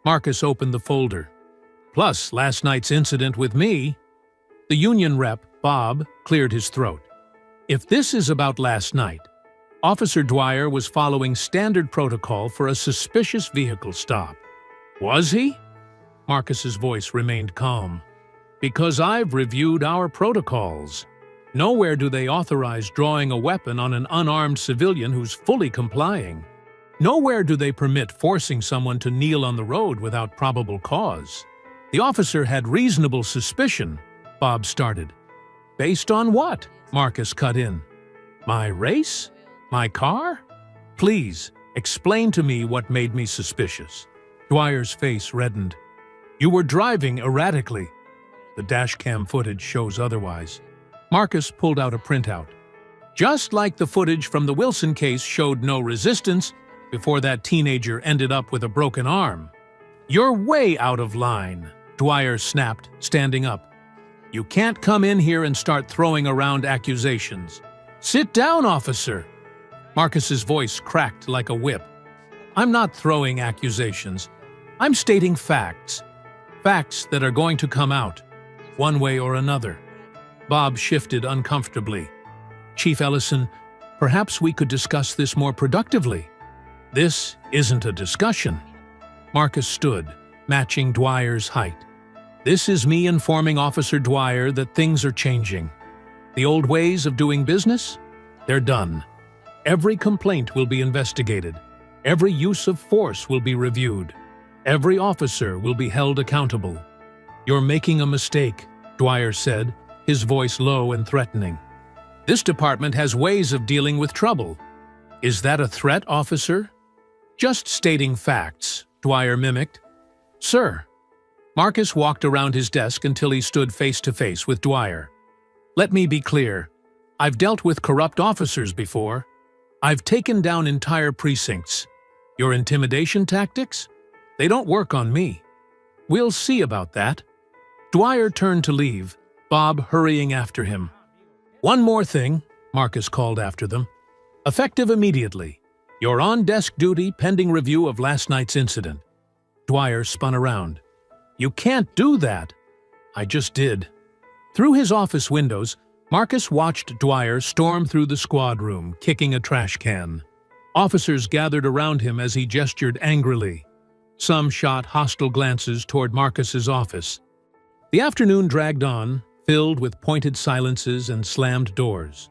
Marcus opened the folder. "Plus last night's incident with me." The union rep, Bob, cleared his throat. "If this is about last night, Officer Dwyer was following standard protocol for a suspicious vehicle stop." "Was he?" Marcus's voice remained calm. "Because I've reviewed our protocols. Nowhere do they authorize drawing a weapon on an unarmed civilian who's fully complying. Nowhere do they permit forcing someone to kneel on the road without probable cause." "The officer had reasonable suspicion," Bob started. "Based on what?" Marcus cut in. "My race? My car? Please, explain to me what made me suspicious." Dwyer's face reddened. "You were driving erratically. The dashcam footage shows otherwise." Marcus pulled out a printout. "Just like the footage from the Wilson case showed no resistance before that teenager ended up with a broken arm." "You're way out of line," Dwyer snapped, standing up. "You can't come in here and start throwing around accusations." "Sit down, officer." Marcus's voice cracked like a whip. "I'm not throwing accusations. I'm stating facts. Facts that are going to come out, one way or another." Bob shifted uncomfortably. "Chief Ellison, perhaps we could discuss this more productively." "This isn't a discussion." Marcus stood, matching Dwyer's height. "This is me informing Officer Dwyer that things are changing. The old ways of doing business? They're done. Every complaint will be investigated. Every use of force will be reviewed. Every officer will be held accountable. You're making a mistake, Dwyer said, his voice low and threatening. This department has ways of dealing with trouble. Is that a threat, officer? Just stating facts, Dwyer mimicked. Sir. Marcus walked around his desk until he stood face to face with Dwyer. Let me be clear. I've dealt with corrupt officers before. I've taken down entire precincts. Your intimidation tactics? They don't work on me. We'll see about that. Dwyer turned to leave, Bob hurrying after him. One more thing, Marcus called after them. Effective immediately. You're on desk duty pending review of last night's incident. Dwyer spun around. You can't do that. I just did. Through his office windows, Marcus watched Dwyer storm through the squad room, kicking a trash can. Officers gathered around him as he gestured angrily. Some shot hostile glances toward Marcus's office. The afternoon dragged on, filled with pointed silences and slammed doors.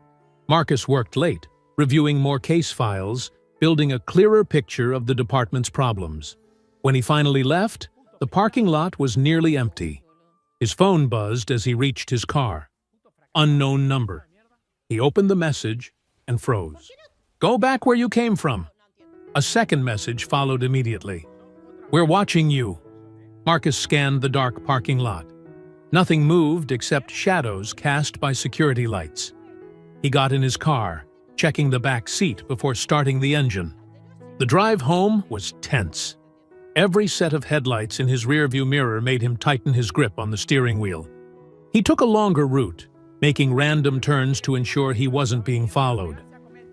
Marcus worked late, reviewing more case files, building a clearer picture of the department's problems. When he finally left, the parking lot was nearly empty. His phone buzzed as he reached his car. Unknown number. He opened the message and froze. Go back where you came from. A second message followed immediately. We're watching you. Marcus scanned the dark parking lot. Nothing moved except shadows cast by security lights. He got in his car, checking the back seat before starting the engine. The drive home was tense. Every set of headlights in his rearview mirror made him tighten his grip on the steering wheel. He took a longer route, making random turns to ensure he wasn't being followed.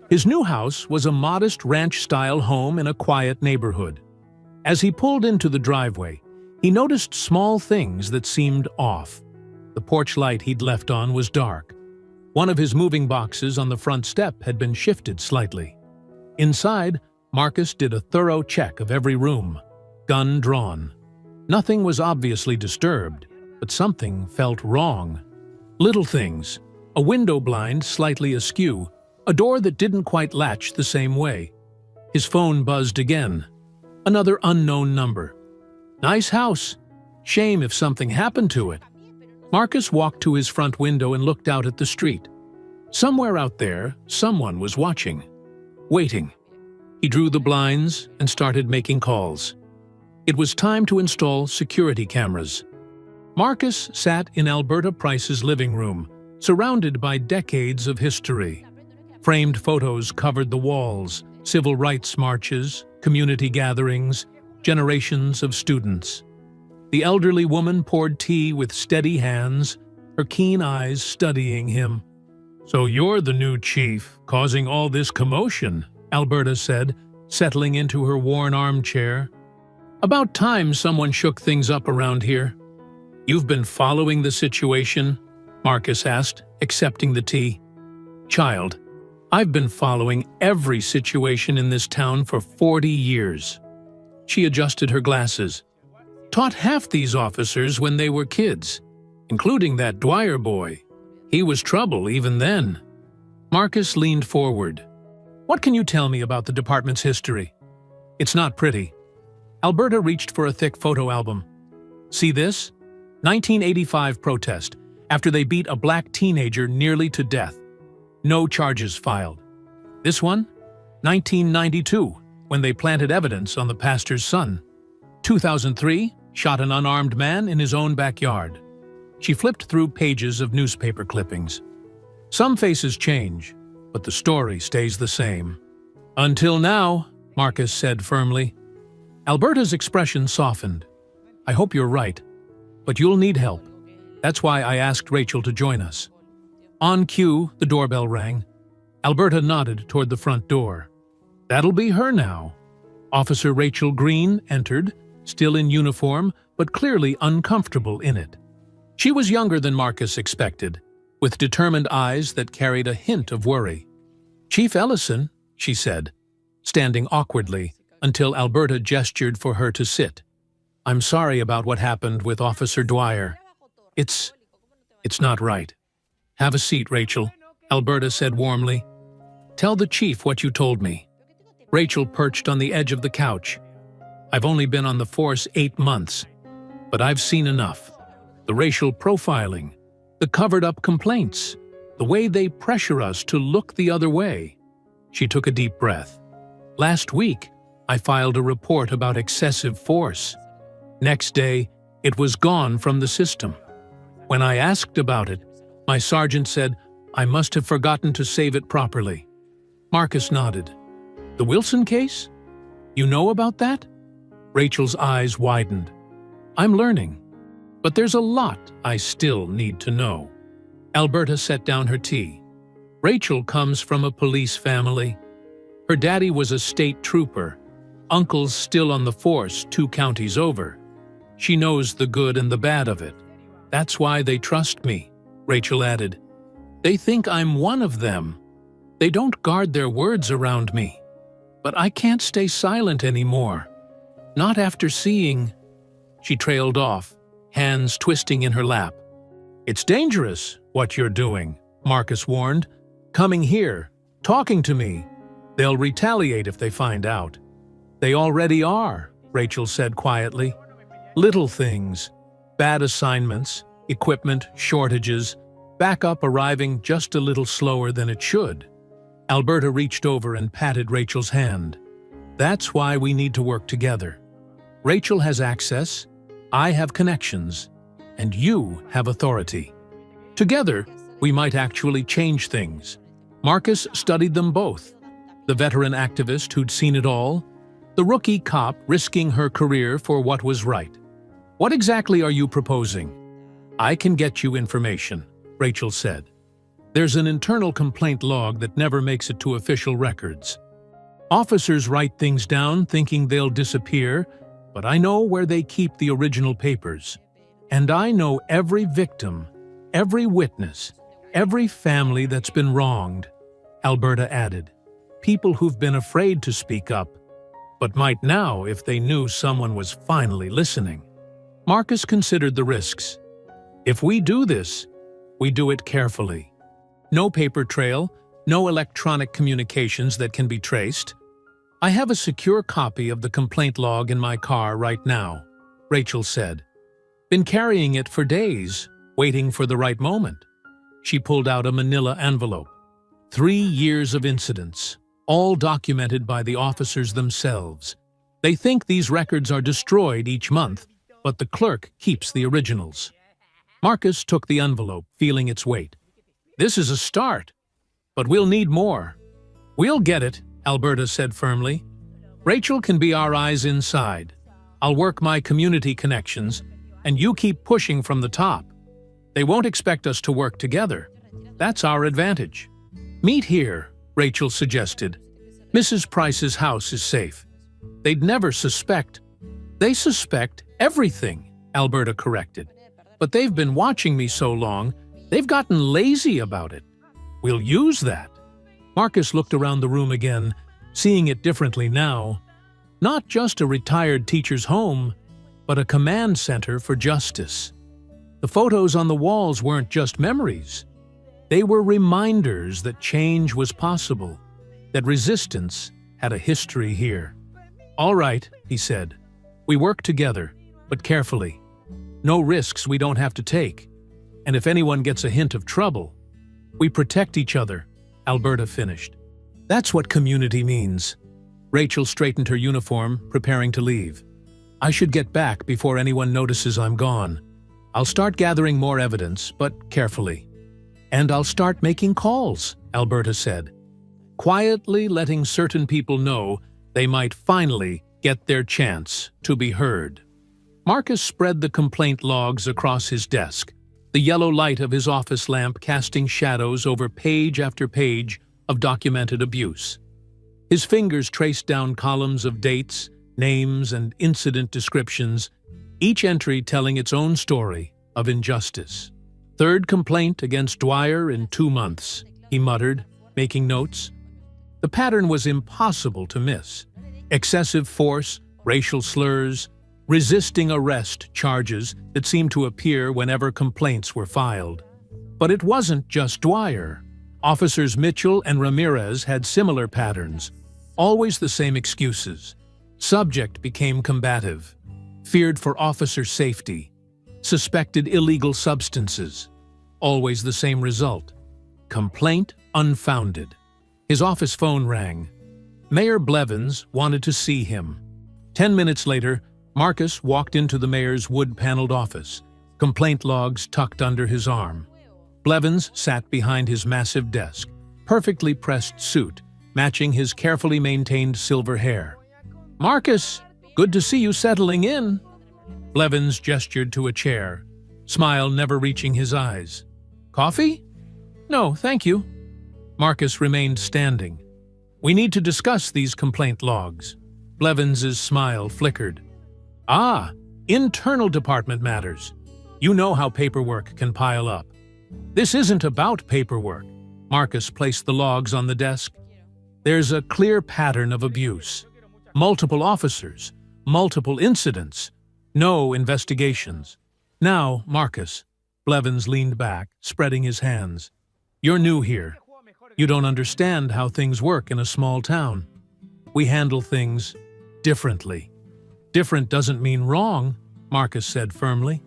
His new house was a modest ranch-style home in a quiet neighborhood. As he pulled into the driveway, he noticed small things that seemed off. The porch light he'd left on was dark. One of his moving boxes on the front step had been shifted slightly. Inside, Marcus did a thorough check of every room. Gun drawn. Nothing was obviously disturbed, but something felt wrong. Little things. A window blind slightly askew, a door that didn't quite latch the same way. His phone buzzed again. Another unknown number. Nice house. Shame if something happened to it. Marcus walked to his front window and looked out at the street. Somewhere out there, someone was watching. Waiting. He drew the blinds and started making calls. It was time to install security cameras. Marcus sat in Alberta Price's living room, surrounded by decades of history. Framed photos covered the walls, civil rights marches, community gatherings, generations of students. The elderly woman poured tea with steady hands, her keen eyes studying him. So you're the new chief, causing all this commotion, Alberta said, settling into her worn armchair. About time someone shook things up around here. You've been following the situation? Marcus asked, accepting the tea. Child, I've been following every situation in this town for 40 years. She adjusted her glasses. Taught half these officers when they were kids, including that Dwyer boy. He was trouble even then. Marcus leaned forward. What can you tell me about the department's history? It's not pretty. Alberta reached for a thick photo album. See this? 1985 protest, after they beat a black teenager nearly to death. No charges filed. This one? 1992, when they planted evidence on the pastor's son. 2003, shot an unarmed man in his own backyard. She flipped through pages of newspaper clippings. Some faces change, but the story stays the same. Until now, Marcus said firmly. Alberta's expression softened. I hope you're right, but you'll need help. That's why I asked Rachel to join us. On cue, the doorbell rang. Alberta nodded toward the front door. That'll be her now. Officer Rachel Green entered, still in uniform, but clearly uncomfortable in it. She was younger than Marcus expected, with determined eyes that carried a hint of worry. Chief Ellison, she said, standing awkwardly, until Alberta gestured for her to sit. I'm sorry about what happened with Officer Dwyer. It's not right. Have a seat, Rachel, Alberta said warmly. Tell the chief what you told me. Rachel perched on the edge of the couch. I've only been on the force 8 months, but I've seen enough. The racial profiling, the covered-up complaints, the way they pressure us to look the other way. She took a deep breath. Last week, I filed a report about excessive force. Next day, it was gone from the system. When I asked about it, my sergeant said I must have forgotten to save it properly. Marcus nodded. The Wilson case? You know about that? Rachel's eyes widened. I'm learning, but there's a lot I still need to know. Alberta set down her tea. Rachel comes from a police family. Her daddy was a state trooper. Uncle's still on the force 2 counties over. She knows the good and the bad of it. That's why they trust me, Rachel added. They think I'm one of them. They don't guard their words around me. But I can't stay silent anymore. Not after seeing... She trailed off, hands twisting in her lap. It's dangerous, what you're doing, Marcus warned. Coming here, talking to me. They'll retaliate if they find out. They already are, Rachel said quietly. Little things, bad assignments, equipment shortages, backup arriving just a little slower than it should. Alberta reached over and patted Rachel's hand. That's why we need to work together. Rachel has access, I have connections, and you have authority. Together, we might actually change things. Marcus studied them both. The veteran activist who'd seen it all, the rookie cop risking her career for what was right. What exactly are you proposing? I can get you information, Rachel said. There's an internal complaint log that never makes it to official records. Officers write things down thinking they'll disappear, but I know where they keep the original papers. And I know every victim, every witness, every family that's been wronged, Alberta added. People who've been afraid to speak up, but might now if they knew someone was finally listening. Marcus considered the risks. If we do this, we do it carefully. No paper trail, no electronic communications that can be traced. I have a secure copy of the complaint log in my car right now, Rachel said. Been carrying it for days, waiting for the right moment. She pulled out a manila envelope. 3 years of incidents, all documented by the officers themselves. They think these records are destroyed each month, but the clerk keeps the originals. Marcus took the envelope, feeling its weight. This is a start, but we'll need more. We'll get it, Alberta said firmly. Rachel can be our eyes inside. I'll work my community connections, and you keep pushing from the top. They won't expect us to work together. That's our advantage. Meet here, Rachel suggested. Mrs. Price's house is safe. They'd never suspect. They suspect everything, Alberta corrected. But they've been watching me so long, they've gotten lazy about it. We'll use that. Marcus looked around the room again, seeing it differently now. Not just a retired teacher's home, but a command center for justice. The photos on the walls weren't just memories. They were reminders that change was possible, that resistance had a history here. All right, he said. We work together, but carefully. No risks we don't have to take. And if anyone gets a hint of trouble, we protect each other, Alberta finished. That's what community means. Rachel straightened her uniform, preparing to leave. I should get back before anyone notices I'm gone. I'll start gathering more evidence, but carefully. And I'll start making calls, Alberta said, quietly letting certain people know they might finally get their chance to be heard. Marcus spread the complaint logs across his desk, the yellow light of his office lamp casting shadows over page after page of documented abuse. His fingers traced down columns of dates, names, and incident descriptions, each entry telling its own story of injustice. Third complaint against Dwyer in 2 months, he muttered, making notes. The pattern was impossible to miss. Excessive force, racial slurs, resisting arrest charges that seemed to appear whenever complaints were filed. But it wasn't just Dwyer. Officers Mitchell and Ramirez had similar patterns, always the same excuses. Subject became combative, feared for officer safety, suspected illegal substances. Always the same result. Complaint unfounded. His office phone rang. Mayor Blevins wanted to see him. 10 minutes later, Marcus walked into the mayor's wood-paneled office, complaint logs tucked under his arm. Blevins sat behind his massive desk, perfectly pressed suit, matching his carefully maintained silver hair. "Marcus, good to see you settling in." Blevins gestured to a chair, smile never reaching his eyes. "Coffee?" "No, thank you." Marcus remained standing. "We need to discuss these complaint logs." Blevins's smile flickered. "Ah, internal department matters. You know how paperwork can pile up." "This isn't about paperwork." Marcus placed the logs on the desk. "There's a clear pattern of abuse. Multiple officers, multiple incidents, no investigations. Now, Marcus," Blevins leaned back, spreading his hands. "You're new here. You don't understand how things work in a small town. We handle things differently." "Different doesn't mean wrong," Marcus said firmly.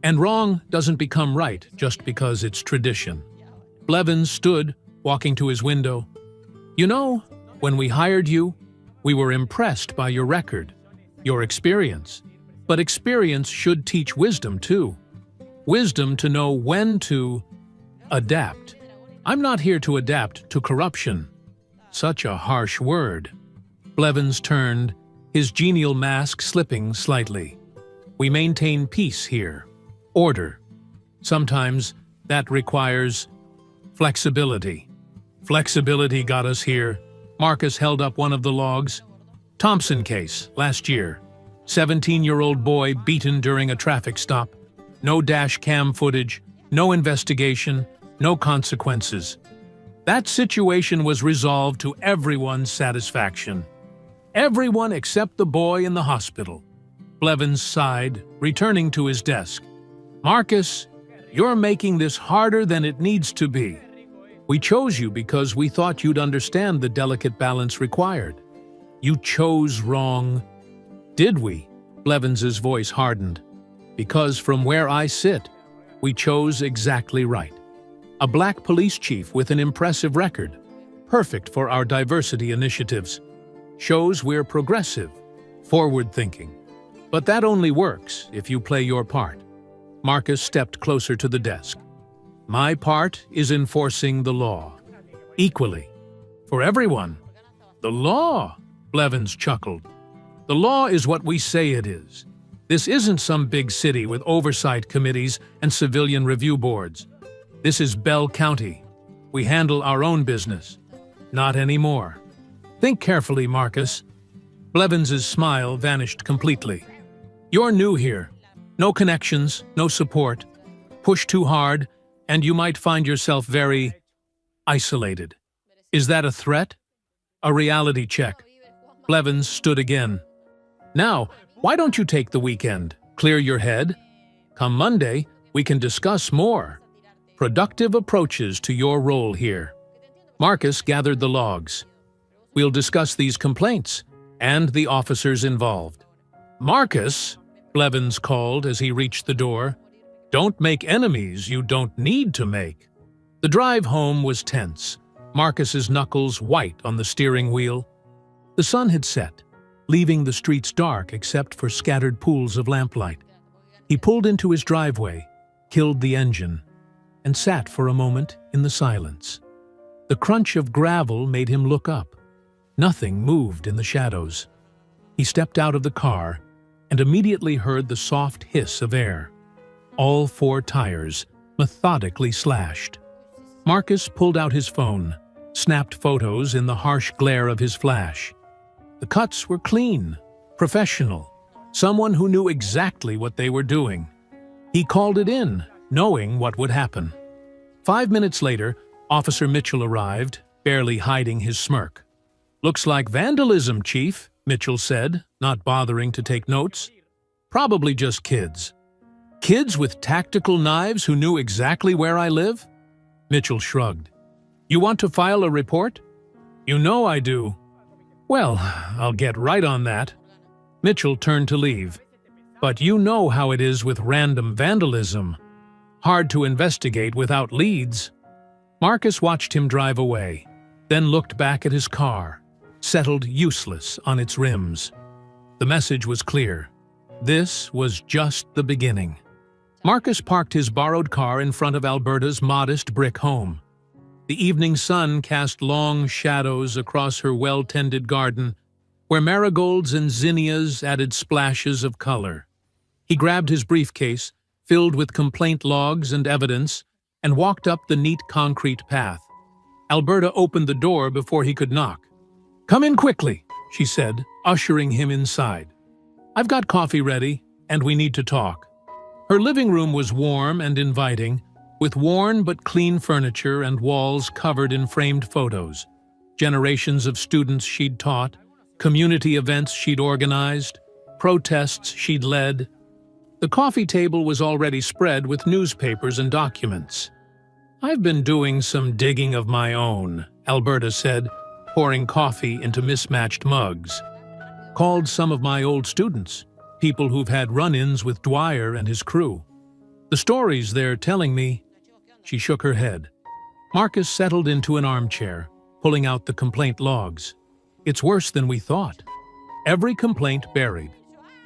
"And wrong doesn't become right just because it's tradition." Blevins stood, walking to his window. "You know, when we hired you, we were impressed by your record, your experience. But experience should teach wisdom, too. Wisdom to know when to adapt. I'm not here to adapt to corruption." Such a harsh word. Blevins turned, his genial mask slipping slightly. "We maintain peace here. Order. Sometimes that requires flexibility." "Flexibility got us here." Marcus held up one of the logs. "Thompson case, last year. 17-year-old boy beaten during a traffic stop. No dash cam footage, no investigation, no consequences. That situation was resolved to everyone's satisfaction. Everyone except the boy in the hospital." Blevins sighed, returning to his desk. "Marcus, you're making this harder than it needs to be. We chose you because we thought you'd understand the delicate balance required. You chose wrong." "Did we?" Blevins's voice hardened. "Because from where I sit, we chose exactly right. A black police chief with an impressive record, perfect for our diversity initiatives. Shows we're progressive, forward-thinking. But that only works if you play your part." Marcus stepped closer to the desk. "My part is enforcing the law. Equally. For everyone." "The law?" Blevins chuckled. "The law is what we say it is. This isn't some big city with oversight committees and civilian review boards. This is Bell County. We handle our own business. Not anymore. Think carefully, Marcus." Blevins's smile vanished completely. "You're new here. No connections, no support. Push too hard, and you might find yourself very isolated. Is that a threat?" "A reality check." Blevins stood again. "Now, why don't you take the weekend? Clear your head. Come Monday, we can discuss more. Productive approaches to your role here." Marcus gathered the logs. "We'll discuss these complaints and the officers involved." "Marcus," Blevins called as he reached the door, "don't make enemies you don't need to make." The drive home was tense, Marcus's knuckles white on the steering wheel. The sun had set, leaving the streets dark except for scattered pools of lamplight. He pulled into his driveway, killed the engine, and sat for a moment in the silence. The crunch of gravel made him look up. Nothing moved in the shadows. He stepped out of the car and immediately heard the soft hiss of air. All 4 tires methodically slashed. Marcus pulled out his phone, snapped photos in the harsh glare of his flash. The cuts were clean, professional, someone who knew exactly what they were doing. He called it in, knowing what would happen. 5 minutes later, Officer Mitchell arrived, barely hiding his smirk. "Looks like vandalism, Chief," Mitchell said, not bothering to take notes. "Probably just kids." Kids with tactical knives who knew exactly where I live? Mitchell shrugged. You want to file a report? You know I do. Well, I'll get right on that. Mitchell turned to leave. But you know how it is with random vandalism. Hard to investigate without leads. Marcus watched him drive away, then looked back at his car, settled useless on its rims. The message was clear. This was just the beginning. Marcus parked his borrowed car in front of Alberta's modest brick home. The evening sun cast long shadows across her well-tended garden, where marigolds and zinnias added splashes of color. He grabbed his briefcase, filled with complaint logs and evidence, and walked up the neat concrete path. Alberta opened the door before he could knock. "Come in quickly," she said, ushering him inside. "I've got coffee ready, and we need to talk." Her living room was warm and inviting, with worn but clean furniture and walls covered in framed photos. Generations of students she'd taught, community events she'd organized, protests she'd led. The coffee table was already spread with newspapers and documents. "I've been doing some digging of my own," Alberta said, pouring coffee into mismatched mugs. "Called some of my old students, people who've had run-ins with Dwyer and his crew. The stories they're telling me—" She shook her head. Marcus settled into an armchair, pulling out the complaint logs. "It's worse than we thought. Every complaint buried.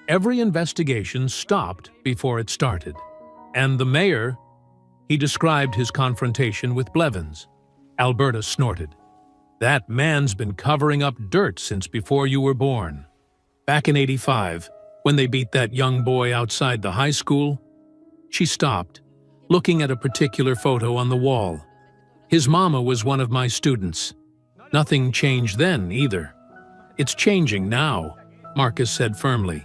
Every investigation stopped before it started. And the mayor—" He described his confrontation with Blevins. Alberta snorted. "That man's been covering up dirt since before you were born. Back in '85, when they beat that young boy outside the high school." She stopped, looking at a particular photo on the wall. "His mama was one of my students. Nothing changed then, either. It's changing now," Marcus said firmly.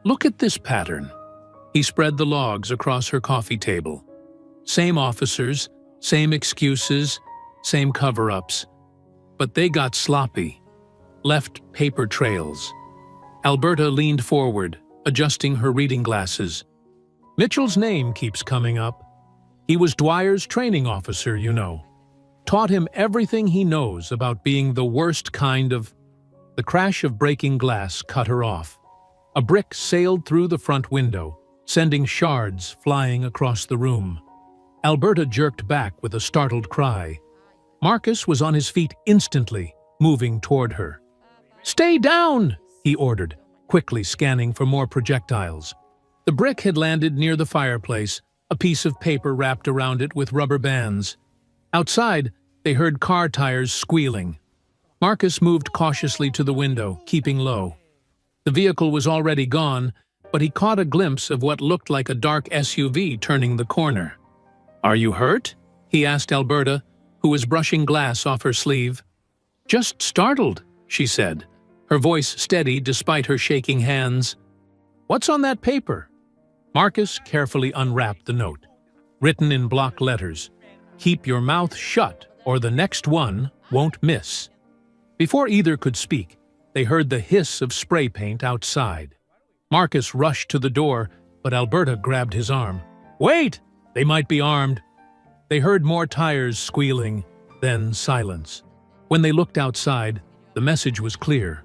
"Look at this pattern." He spread the logs across her coffee table. Same officers, same excuses, same cover-ups. But they got sloppy, left paper trails. Alberta leaned forward, adjusting her reading glasses. "Mitchell's name keeps coming up. He was Dwyer's training officer, you know. Taught him everything he knows about being the worst kind of—" The crash of breaking glass cut her off. A brick sailed through the front window, sending shards flying across the room. Alberta jerked back with a startled cry. Marcus was on his feet instantly, moving toward her. "Stay down!" he ordered, quickly scanning for more projectiles. The brick had landed near the fireplace, a piece of paper wrapped around it with rubber bands. Outside, they heard car tires squealing. Marcus moved cautiously to the window, keeping low. The vehicle was already gone, but he caught a glimpse of what looked like a dark SUV turning the corner. "Are you hurt?" he asked Alberta, who was brushing glass off her sleeve. "Just startled," she said, her voice steady despite her shaking hands. "What's on that paper?" Marcus carefully unwrapped the note. Written in block letters, "Keep your mouth shut or the next one won't miss." Before either could speak, they heard the hiss of spray paint outside. Marcus rushed to the door, but Alberta grabbed his arm. "Wait! They might be armed." They heard more tires squealing, then silence. When they looked outside, the message was clear.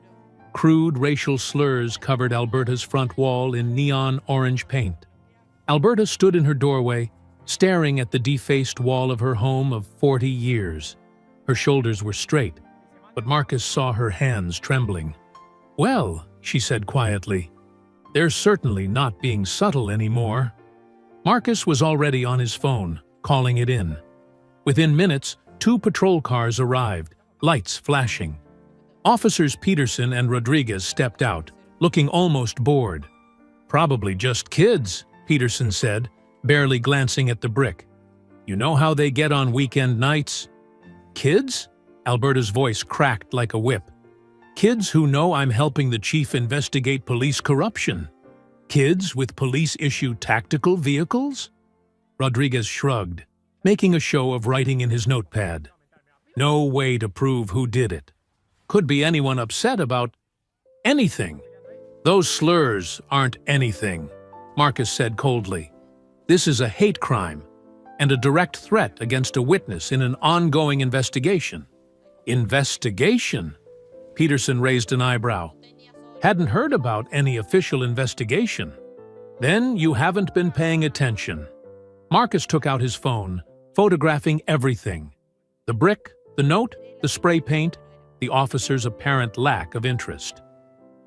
Crude racial slurs covered Alberta's front wall in neon orange paint. Alberta stood in her doorway, staring at the defaced wall of her home of 40 years. Her shoulders were straight, but Marcus saw her hands trembling. "Well," she said quietly, "they're certainly not being subtle anymore." Marcus was already on his phone, calling it in. Within minutes, 2 patrol cars arrived, lights flashing. Officers Peterson and Rodriguez stepped out, looking almost bored. "Probably just kids," Peterson said, barely glancing at the brick. "You know how they get on weekend nights?" "Kids?" Alberta's voice cracked like a whip. "Kids who know I'm helping the chief investigate police corruption. Kids with police-issued tactical vehicles?" Rodriguez shrugged, making a show of writing in his notepad. "No way to prove who did it. Could be anyone upset about anything." "Those slurs aren't anything," Marcus said coldly. This is a hate crime and a direct threat against a witness in an ongoing investigation. Investigation? Peterson raised an eyebrow. Hadn't heard about any official investigation. Then you haven't been paying attention. Marcus took out his phone, photographing everything. The brick, the note, the spray paint, the officer's apparent lack of interest.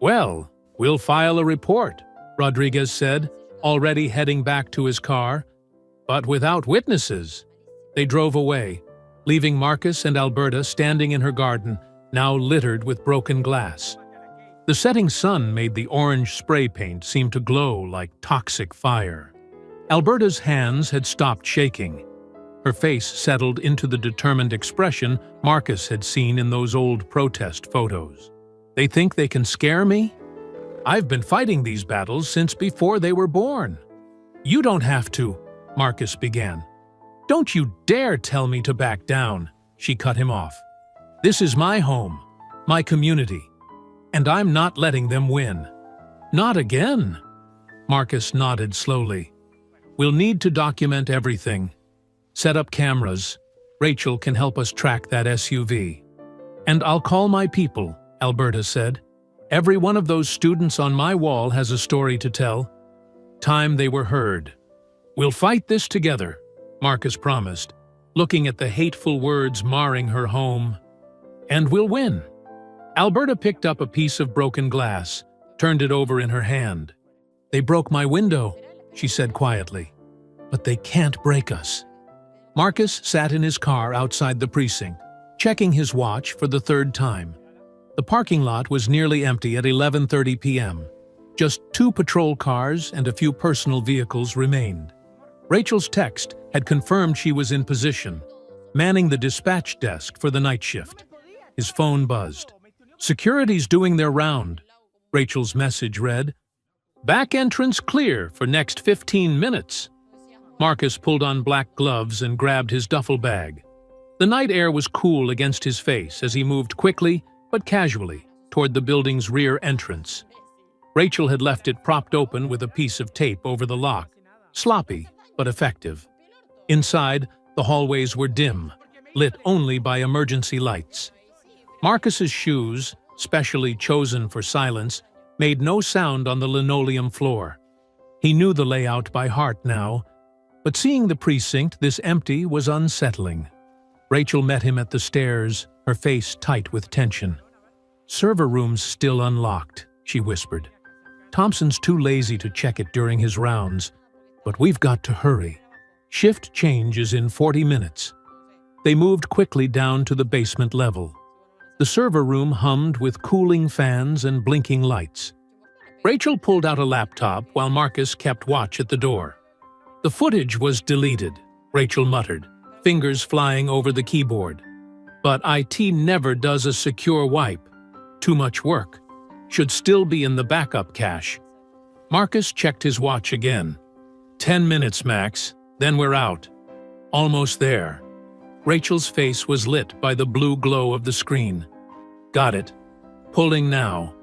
Well, we'll file a report, Rodriguez said, already heading back to his car. But without witnesses. They drove away, leaving Marcus and Alberta standing in her garden, now littered with broken glass. The setting sun made the orange spray paint seem to glow like toxic fire. Alberta's hands had stopped shaking. Her face settled into the determined expression Marcus had seen in those old protest photos. They think they can scare me? I've been fighting these battles since before they were born. You don't have to, Marcus began. Don't you dare tell me to back down, she cut him off. This is my home, my community, and I'm not letting them win. Not again. Marcus nodded slowly. We'll need to document everything. Set up cameras. Rachel can help us track that SUV. And I'll call my people, Alberta said. Every one of those students on my wall has a story to tell. Time they were heard. We'll fight this together, Marcus promised, looking at the hateful words marring her home. And we'll win. Alberta picked up a piece of broken glass, turned it over in her hand. They broke my window, she said quietly. But they can't break us. Marcus sat in his car outside the precinct, checking his watch for the third time. The parking lot was nearly empty at 11:30 p.m. Just 2 patrol cars and a few personal vehicles remained. Rachel's text had confirmed she was in position, manning the dispatch desk for the night shift. His phone buzzed. Security's doing their round, Rachel's message read. Back entrance clear for next 15 minutes. Marcus pulled on black gloves and grabbed his duffel bag. The night air was cool against his face as he moved quickly but casually toward the building's rear entrance. Rachel had left it propped open with a piece of tape over the lock, sloppy but effective. Inside, the hallways were dim, lit only by emergency lights. Marcus's shoes, specially chosen for silence, made no sound on the linoleum floor. He knew the layout by heart now, but seeing the precinct this empty was unsettling. Rachel met him at the stairs, her face tight with tension. Server room's still unlocked, she whispered. Thompson's too lazy to check it during his rounds, but we've got to hurry. Shift change is in 40 minutes. They moved quickly down to the basement level. The server room hummed with cooling fans and blinking lights. Rachel pulled out a laptop while Marcus kept watch at the door. The footage was deleted, Rachel muttered, fingers flying over the keyboard. But IT never does a secure wipe. Too much work. Should still be in the backup cache. Marcus checked his watch again. 10 minutes, Max. Then we're out. Almost there. Rachel's face was lit by the blue glow of the screen. Got it. Pulling now.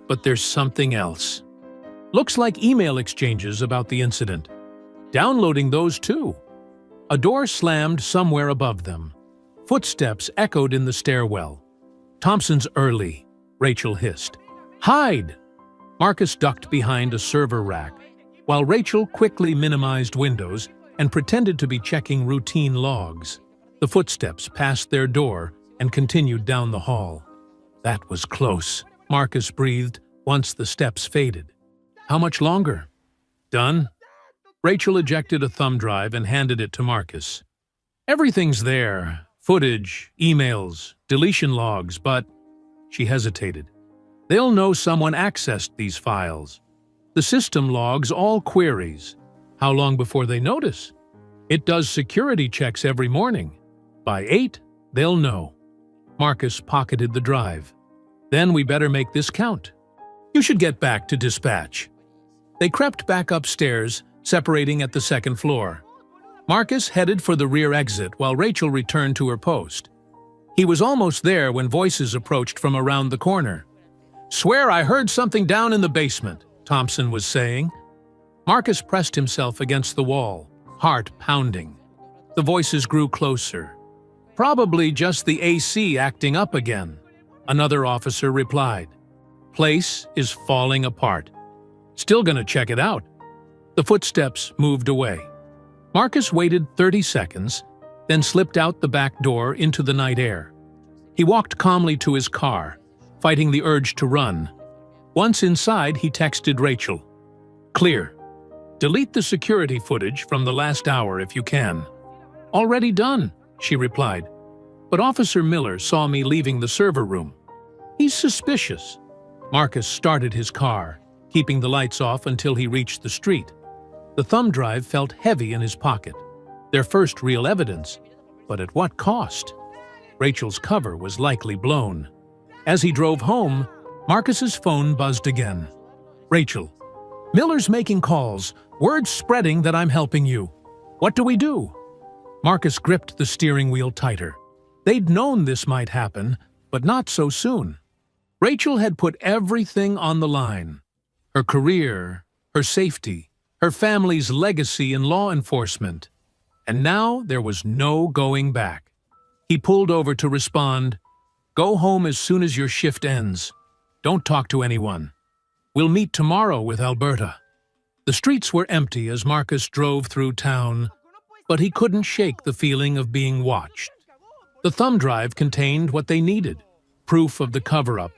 But there's something else. Looks like email exchanges about the incident. Downloading those too. A door slammed somewhere above them. Footsteps echoed in the stairwell. Thompson's early, Rachel hissed. Hide! Marcus ducked behind a server rack, while Rachel quickly minimized windows and pretended to be checking routine logs. The footsteps passed their door and continued down the hall. That was close, Marcus breathed once the steps faded. How much longer? Done? Rachel ejected a thumb drive and handed it to Marcus. Everything's there. Footage, emails, deletion logs, but... She hesitated. They'll know someone accessed these files. The system logs all queries. How long before they notice? It does security checks every morning. By 8, they'll know. Marcus pocketed the drive. Then we better make this count. You should get back to dispatch. They crept back upstairs, separating at the second floor. Marcus headed for the rear exit while Rachel returned to her post. He was almost there when voices approached from around the corner. Swear I heard something down in the basement, Thompson was saying. Marcus pressed himself against the wall, heart pounding. The voices grew closer. "Probably just the AC acting up again," another officer replied. "Place is falling apart. Still gonna check it out." The footsteps moved away. Marcus waited 30 seconds, then slipped out the back door into the night air. He walked calmly to his car, fighting the urge to run. Once inside, he texted Rachel. "Clear. Delete the security footage from the last hour if you can." "Already done," she replied. "But Officer Miller saw me leaving the server room. He's suspicious." Marcus started his car, keeping the lights off until he reached the street. The thumb drive felt heavy in his pocket. Their first real evidence, but at what cost? Rachel's cover was likely blown. As he drove home, Marcus's phone buzzed again. "Rachel, Miller's making calls. Word's spreading that I'm helping you. What do we do?" Marcus gripped the steering wheel tighter. They'd known this might happen, but not so soon. Rachel had put everything on the line. Her career, her safety, her family's legacy in law enforcement. And now there was no going back. He pulled over to respond, "Go home as soon as your shift ends. Don't talk to anyone. We'll meet tomorrow with Alberta." The streets were empty as Marcus drove through town, but he couldn't shake the feeling of being watched. The thumb drive contained what they needed: proof of the cover-up,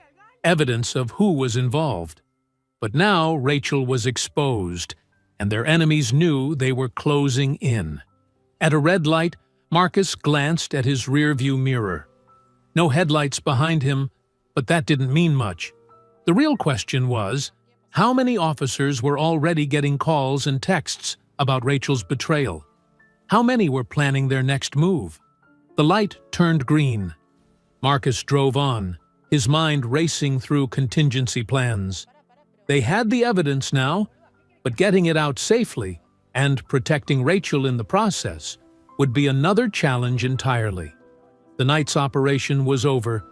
evidence of who was involved. But now Rachel was exposed, and their enemies knew they were closing in. At a red light, Marcus glanced at his rearview mirror. No headlights behind him, but that didn't mean much. The real question was, how many officers were already getting calls and texts about Rachel's betrayal? How many were planning their next move? The light turned green. Marcus drove on, his mind racing through contingency plans. They had the evidence now, but getting it out safely and protecting Rachel in the process would be another challenge entirely. The night's operation was over,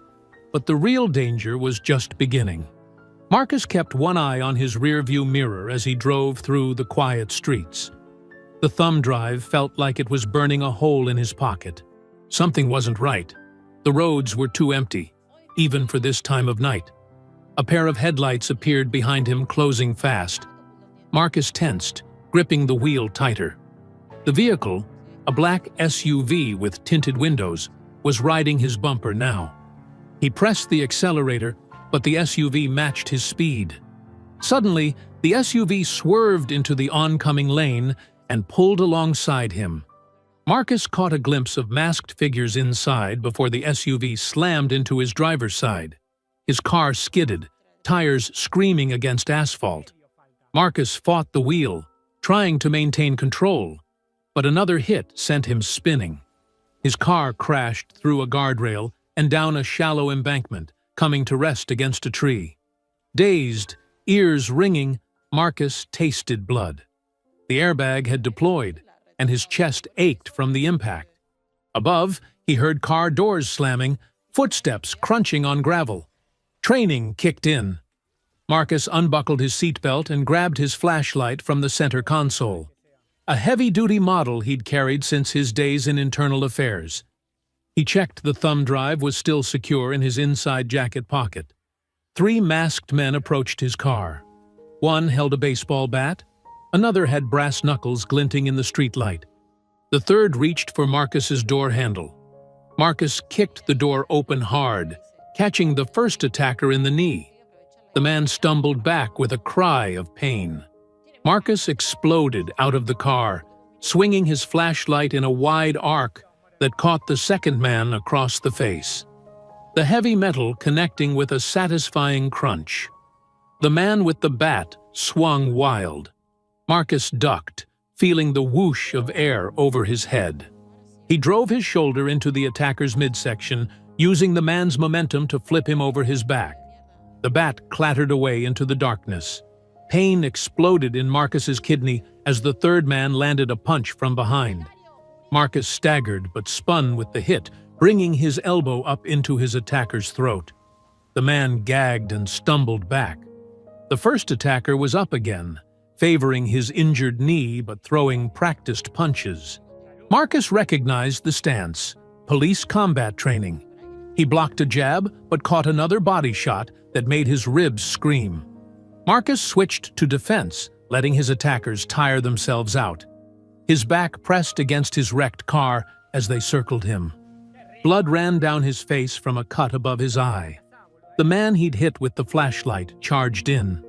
but the real danger was just beginning. Marcus kept one eye on his rearview mirror as he drove through the quiet streets. The thumb drive felt like it was burning a hole in his pocket. Something wasn't right. The roads were too empty, even for this time of night. A pair of headlights appeared behind him, closing fast. Marcus tensed, gripping the wheel tighter. The vehicle, a black SUV with tinted windows, was riding his bumper now. He pressed the accelerator, but the SUV matched his speed. Suddenly, the SUV swerved into the oncoming lane and pulled alongside him. Marcus caught a glimpse of masked figures inside before the SUV slammed into his driver's side. His car skidded, tires screaming against asphalt. Marcus fought the wheel, trying to maintain control, but another hit sent him spinning. His car crashed through a guardrail and down a shallow embankment, coming to rest against a tree. Dazed, ears ringing, Marcus tasted blood. The airbag had deployed, and his chest ached from the impact. Above, he heard car doors slamming, footsteps crunching on gravel. Training kicked in. Marcus unbuckled his seatbelt and grabbed his flashlight from the center console. A heavy-duty model he'd carried since his days in internal affairs. He checked the thumb drive was still secure in his inside jacket pocket. 3 masked men approached his car. One held a baseball bat. Another had brass knuckles glinting in the streetlight. The third reached for Marcus's door handle. Marcus kicked the door open hard, catching the first attacker in the knee. The man stumbled back with a cry of pain. Marcus exploded out of the car, swinging his flashlight in a wide arc that caught the second man across the face. The heavy metal connecting with a satisfying crunch. The man with the bat swung wild. Marcus ducked, feeling the whoosh of air over his head. He drove his shoulder into the attacker's midsection, using the man's momentum to flip him over his back. The bat clattered away into the darkness. Pain exploded in Marcus's kidney as the third man landed a punch from behind. Marcus staggered but spun with the hit, bringing his elbow up into his attacker's throat. The man gagged and stumbled back. The first attacker was up again, favoring his injured knee but throwing practiced punches. Marcus recognized the stance: police combat training. He blocked a jab but caught another body shot that made his ribs scream. Marcus switched to defense, letting his attackers tire themselves out. His back pressed against his wrecked car as they circled him. Blood ran down his face from a cut above his eye. The man he'd hit with the flashlight charged in.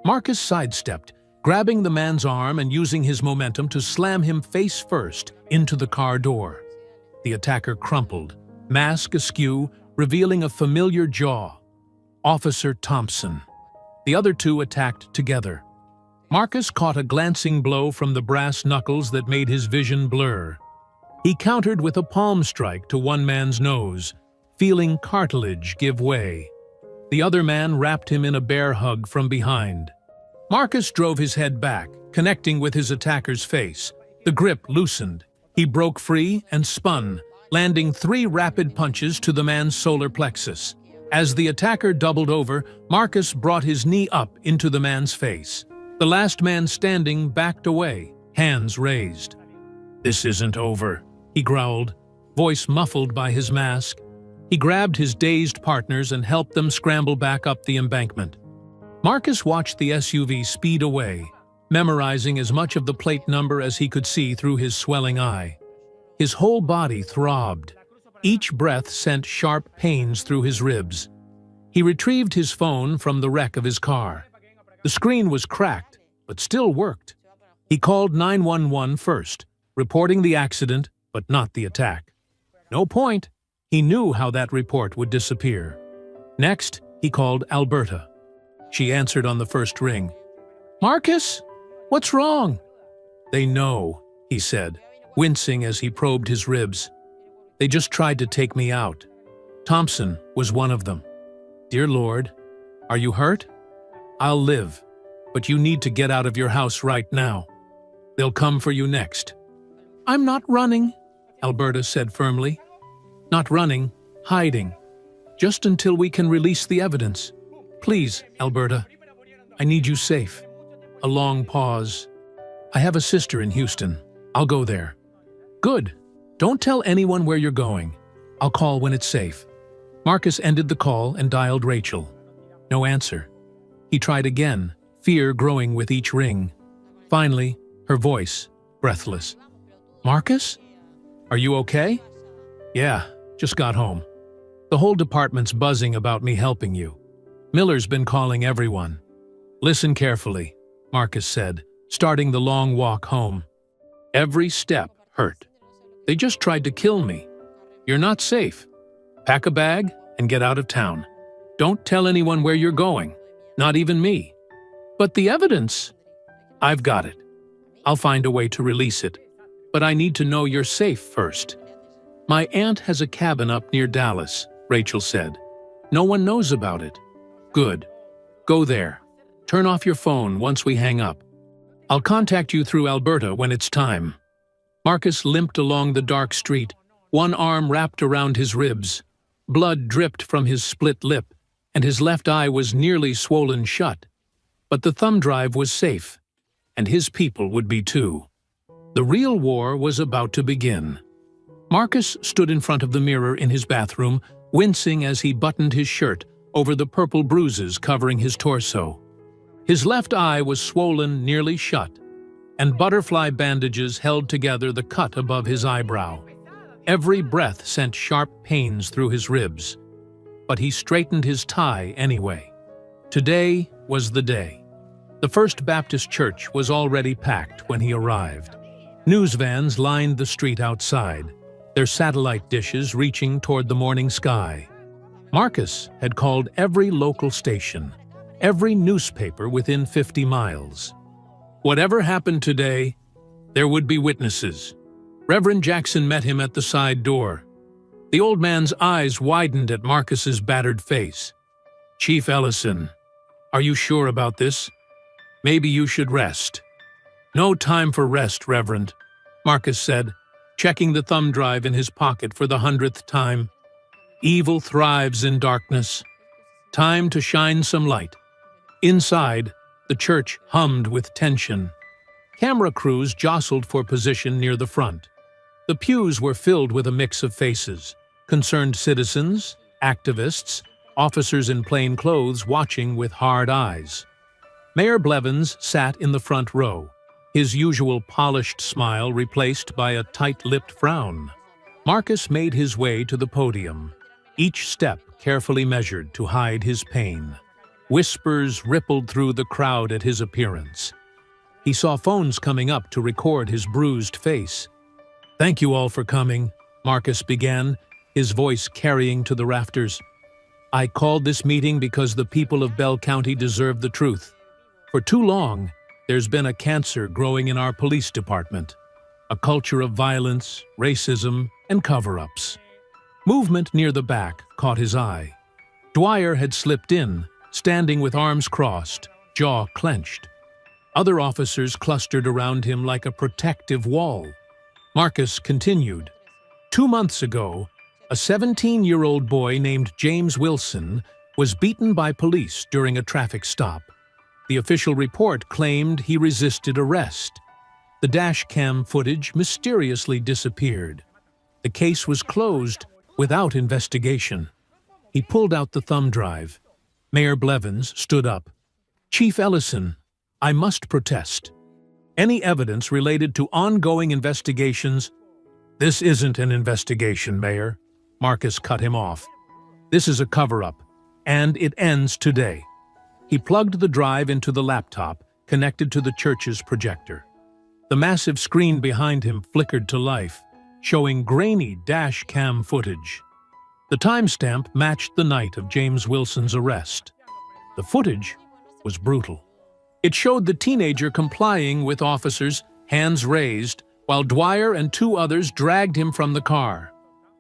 Marcus sidestepped, grabbing the man's arm and using his momentum to slam him face first into the car door. The attacker crumpled, mask askew, revealing a familiar jaw. Officer Thompson. The other two attacked together. Marcus caught a glancing blow from the brass knuckles that made his vision blur. He countered with a palm strike to one man's nose, feeling cartilage give way. The other man wrapped him in a bear hug from behind. Marcus drove his head back, connecting with his attacker's face. The grip loosened. He broke free and spun, landing 3 rapid punches to the man's solar plexus. As the attacker doubled over, Marcus brought his knee up into the man's face. The last man standing backed away, hands raised. "This isn't over," he growled, voice muffled by his mask. He grabbed his dazed partners and helped them scramble back up the embankment. Marcus watched the SUV speed away, memorizing as much of the plate number as he could see through his swelling eye. His whole body throbbed. Each breath sent sharp pains through his ribs. He retrieved his phone from the wreck of his car. The screen was cracked, but still worked. He called 911 first, reporting the accident, but not the attack. No point. He knew how that report would disappear. Next, he called Alberta. She answered on the first ring. "Marcus? What's wrong?" "They know," he said, wincing as he probed his ribs. "They just tried to take me out. Thompson was one of them." "Dear Lord, are you hurt?" "I'll live, but you need to get out of your house right now. They'll come for you next." "I'm not running," Alberta said firmly. "Not running, hiding. Just until we can release the evidence. Please, Alberta. I need you safe." A long pause. "I have a sister in Houston. I'll go there." "Good. Don't tell anyone where you're going. I'll call when it's safe." Marcus ended the call and dialed Rachel. No answer. He tried again, fear growing with each ring. Finally, her voice, breathless. "Marcus? Are you okay?" "Yeah, just got home. The whole department's buzzing about me helping you. Miller's been calling everyone." "Listen carefully," Marcus said, starting the long walk home. "Every step hurt. They just tried to kill me. You're not safe. Pack a bag and get out of town. Don't tell anyone where you're going, not even me." "But the evidence?" "I've got it. I'll find a way to release it. But I need to know you're safe first." "My aunt has a cabin up near Dallas," Rachel said. "No one knows about it." "Good. Go there. Turn off your phone once we hang up. I'll contact you through Alberta when it's time." Marcus limped along the dark street, one arm wrapped around his ribs. Blood dripped from his split lip, and his left eye was nearly swollen shut. But the thumb drive was safe, and his people would be too. The real war was about to begin. Marcus stood in front of the mirror in his bathroom, wincing as he buttoned his shirt over the purple bruises covering his torso. His left eye was swollen nearly shut, and butterfly bandages held together the cut above his eyebrow. Every breath sent sharp pains through his ribs, but he straightened his tie anyway. Today was the day. The First Baptist Church was already packed when he arrived. News vans lined the street outside, their satellite dishes reaching toward the morning sky. Marcus had called every local station, every newspaper within 50 miles. Whatever happened today, there would be witnesses. Reverend Jackson met him at the side door. The old man's eyes widened at Marcus's battered face. "Chief Ellison, are you sure about this? Maybe you should rest." "No time for rest, Reverend," Marcus said, checking the thumb drive in his pocket for the 100th time. "Evil thrives in darkness. Time to shine some light." Inside, The church hummed with tension. Camera crews jostled for position near the front. The pews were filled with a mix of faces: concerned citizens, activists, officers in plain clothes watching with hard eyes. Mayor Blevins sat in the front row, his usual polished smile replaced by a tight-lipped frown. Marcus made his way to the podium, each step carefully measured to hide his pain. Whispers rippled through the crowd at his appearance. He saw phones coming up to record his bruised face. "Thank you all for coming," Marcus began, his voice carrying to the rafters. "I called this meeting because the people of Bell County deserve the truth. For too long, there's been a cancer growing in our police department, a culture of violence, racism, and cover-ups." Movement near the back caught his eye. Dwyer had slipped in, standing with arms crossed, jaw clenched. Other officers clustered around him like a protective wall. Marcus continued. 2 months ago, a 17-year-old boy named James Wilson was beaten by police during a traffic stop. The official report claimed he resisted arrest. The dash cam footage mysteriously disappeared. The case was closed without investigation. He pulled out the thumb drive. Mayor Blevins stood up. "Chief Ellison, I must protest. Any evidence related to ongoing investigations—" "This isn't an investigation, Mayor," Marcus cut him off. "This is a cover-up, and it ends today." He plugged the drive into the laptop connected to the church's projector. The massive screen behind him flickered to life, showing grainy dash cam footage. The timestamp matched the night of James Wilson's arrest. The footage was brutal. It showed the teenager complying with officers, hands raised, while Dwyer and 2 others dragged him from the car.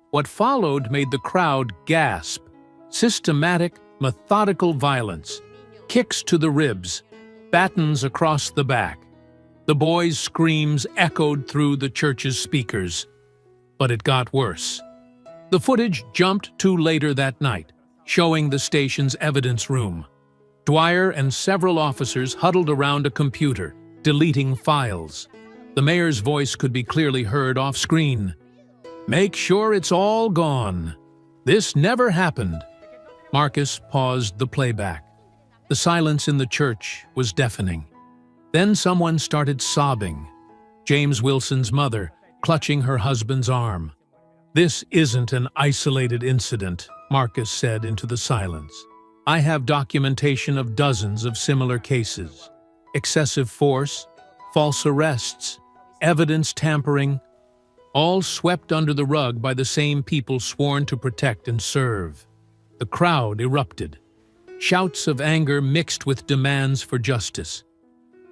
What followed made the crowd gasp. Systematic, methodical violence. Kicks to the ribs, batons across the back. The boy's screams echoed through the church's speakers. But it got worse. The footage jumped to later that night, showing the station's evidence room. Dwyer and several officers huddled around a computer, deleting files. The mayor's voice could be clearly heard off-screen. "Make sure it's all gone. This never happened." Marcus paused the playback. The silence in the church was deafening. Then someone started sobbing. James Wilson's mother, clutching her husband's arm. "This isn't an isolated incident," Marcus said into the silence. "I have documentation of dozens of similar cases. Excessive force, false arrests, evidence tampering, all swept under the rug by the same people sworn to protect and serve." The crowd erupted. Shouts of anger mixed with demands for justice.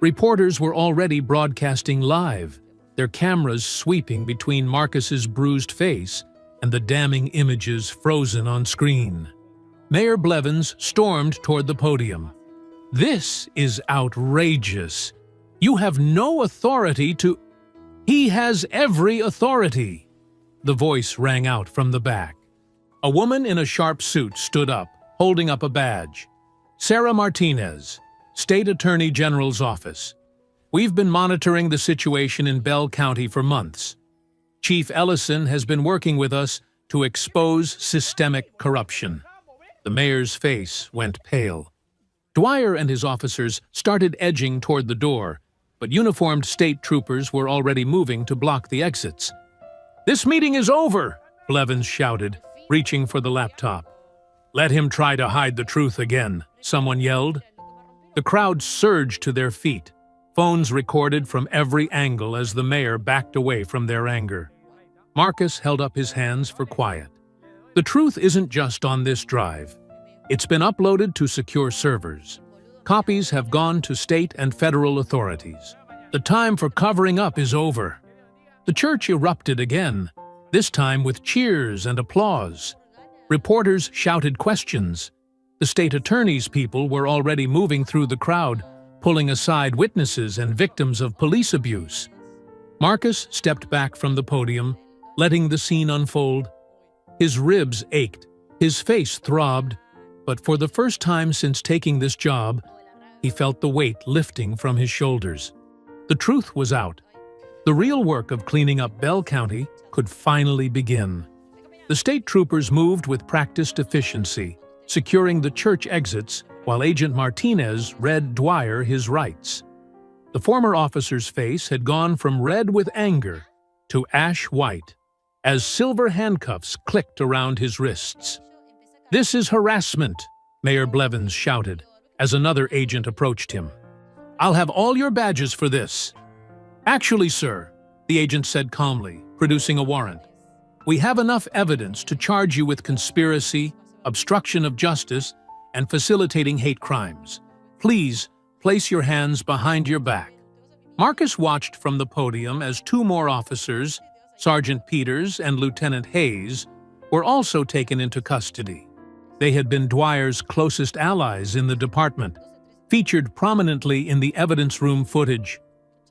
Reporters were already broadcasting live, their cameras sweeping between Marcus's bruised face and the damning images frozen on screen. Mayor Blevins stormed toward the podium. "This is outrageous. You have no authority to—" "He has every authority!" The voice rang out from the back. A woman in a sharp suit stood up, holding up a badge. "Sarah Martinez, State Attorney General's Office. We've been monitoring the situation in Bell County for months. Chief Ellison has been working with us to expose systemic corruption." The mayor's face went pale. Dwyer and his officers started edging toward the door, but uniformed state troopers were already moving to block the exits. "This meeting is over!" Blevins shouted, reaching for the laptop. "Let him try to hide the truth again," someone yelled. The crowd surged to their feet. Phones recorded from every angle as the mayor backed away from their anger. Marcus held up his hands for quiet. "The truth isn't just on this drive. It's been uploaded to secure servers. Copies have gone to state and federal authorities. The time for covering up is over." The church erupted again, this time with cheers and applause. Reporters shouted questions. The state attorney's people were already moving through the crowd, pulling aside witnesses and victims of police abuse. Marcus stepped back from the podium, letting the scene unfold. His ribs ached, his face throbbed, but for the first time since taking this job, He felt the weight lifting from his shoulders. The truth was out. The real work of cleaning up Bell County could finally begin. The state troopers moved with practiced efficiency, securing the church exits while Agent Martinez read Dwyer his rights. The former officer's face had gone from red with anger to ash white as silver handcuffs clicked around his wrists. "This is harassment," Mayor Blevins shouted as another agent approached him. "I'll have all your badges for this." "Actually, sir," the agent said calmly, producing a warrant, "we have enough evidence to charge you with conspiracy, obstruction of justice, and facilitating hate crimes. Please place your hands behind your back." Marcus watched from the podium as two more officers, Sergeant Peters and Lieutenant Hayes, were also taken into custody. They had been Dwyer's closest allies in the department, featured prominently in the evidence room footage.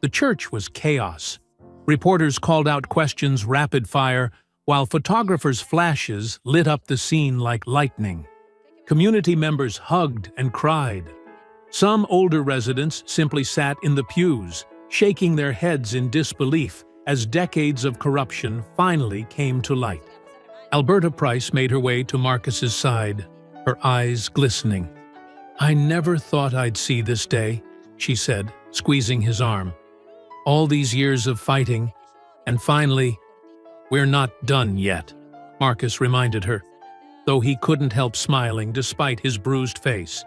The church was chaos. Reporters called out questions rapid fire, while photographers' flashes lit up the scene like lightning. Community members hugged and cried. Some older residents simply sat in the pews, shaking their heads in disbelief as decades of corruption finally came to light. Alberta Price made her way to Marcus's side, her eyes glistening. "I never thought I'd see this day," she said, squeezing his arm. "All these years of fighting, and finally, we're not done yet," Marcus reminded her, though he couldn't help smiling despite his bruised face.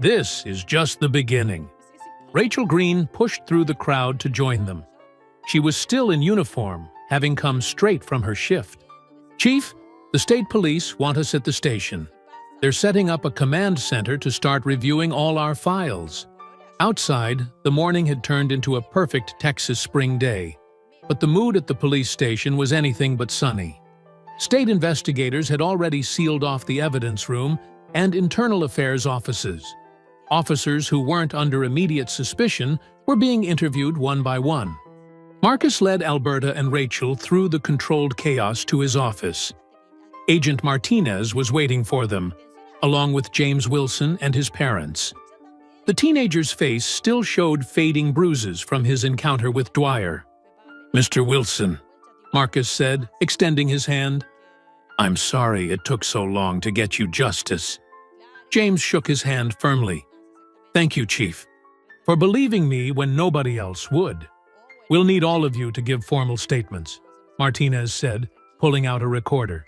"This is just the beginning." Rachel Green pushed through the crowd to join them. She was still in uniform, having come straight from her shift. "Chief, the state police want us at the station. They're setting up a command center to start reviewing all our files." Outside, the morning had turned into a perfect Texas spring day, but the mood at the police station was anything but sunny. State investigators had already sealed off the evidence room and internal affairs offices. Officers who weren't under immediate suspicion were being interviewed one by one. Marcus led Alberta and Rachel through the controlled chaos to his office. Agent Martinez was waiting for them, along with James Wilson and his parents. The teenager's face still showed fading bruises from his encounter with Dwyer. "Mr. Wilson," Marcus said, extending his hand, "I'm sorry it took so long to get you justice." James shook his hand firmly. "Thank you, Chief, for believing me when nobody else would. We'll need all of you to give formal statements," Martinez said, pulling out a recorder.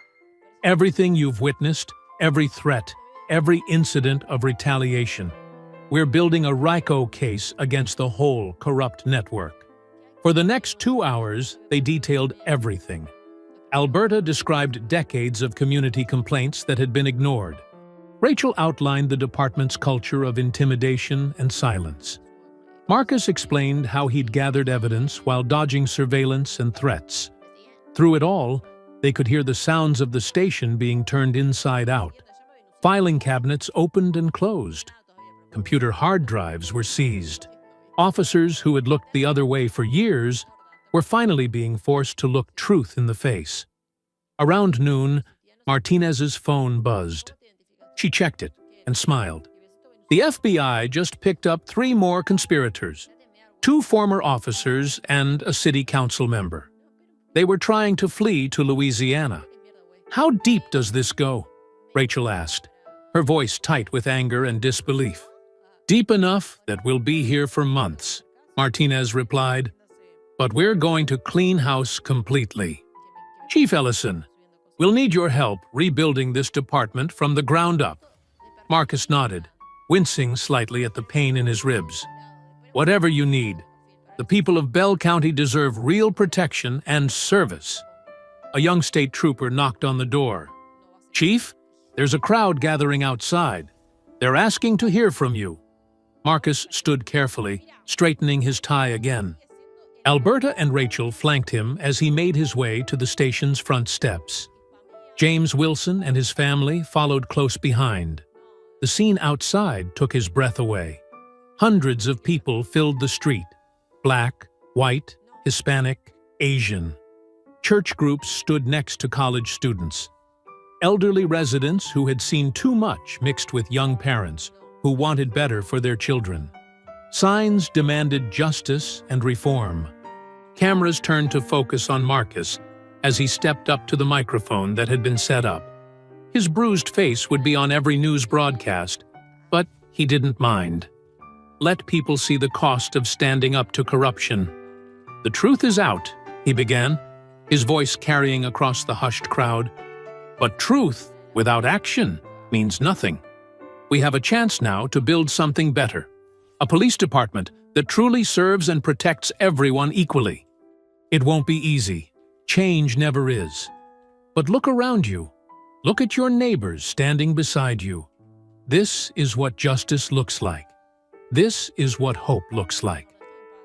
"Everything you've witnessed, every threat, every incident of retaliation. We're building a RICO case against the whole corrupt network." For the next 2 hours, they detailed everything. Alberta described decades of community complaints that had been ignored. Rachel outlined the department's culture of intimidation and silence. Marcus explained how he'd gathered evidence while dodging surveillance and threats. Through it all, they could hear the sounds of the station being turned inside out. Filing cabinets opened and closed. Computer hard drives were seized. Officers who had looked the other way for years were finally being forced to look truth in the face. Around noon, Martinez's phone buzzed. She checked it and smiled. The FBI just picked up 3 more conspirators, 2 former officers and a city council member. They were trying to flee to Louisiana. "How deep does this go?" Rachel asked, her voice tight with anger and disbelief. "Deep enough that we'll be here for months," Martinez replied. "But we're going to clean house completely. Chief Ellison, we'll need your help rebuilding this department from the ground up." Marcus nodded, wincing slightly at the pain in his ribs. "Whatever you need. The people of Bell County deserve real protection and service." A young state trooper knocked on the door. "Chief, there's a crowd gathering outside. They're asking to hear from you." Marcus stood carefully, straightening his tie again. Alberta and Rachel flanked him as he made his way to the station's front steps. James Wilson and his family followed close behind. The scene outside took his breath away. Hundreds of people filled the street. Black, white, Hispanic, Asian. Church groups stood next to college students. Elderly residents who had seen too much mixed with young parents who wanted better for their children. Signs demanded justice and reform. Cameras turned to focus on Marcus as he stepped up to the microphone that had been set up. His bruised face would be on every news broadcast, but he didn't mind. Let people see the cost of standing up to corruption. "The truth is out," he began, his voice carrying across the hushed crowd. "But truth without action means nothing. We have a chance now to build something better. A police department that truly serves and protects everyone equally. It won't be easy. Change never is. But look around you. Look at your neighbors standing beside you. This is what justice looks like. This is what hope looks like."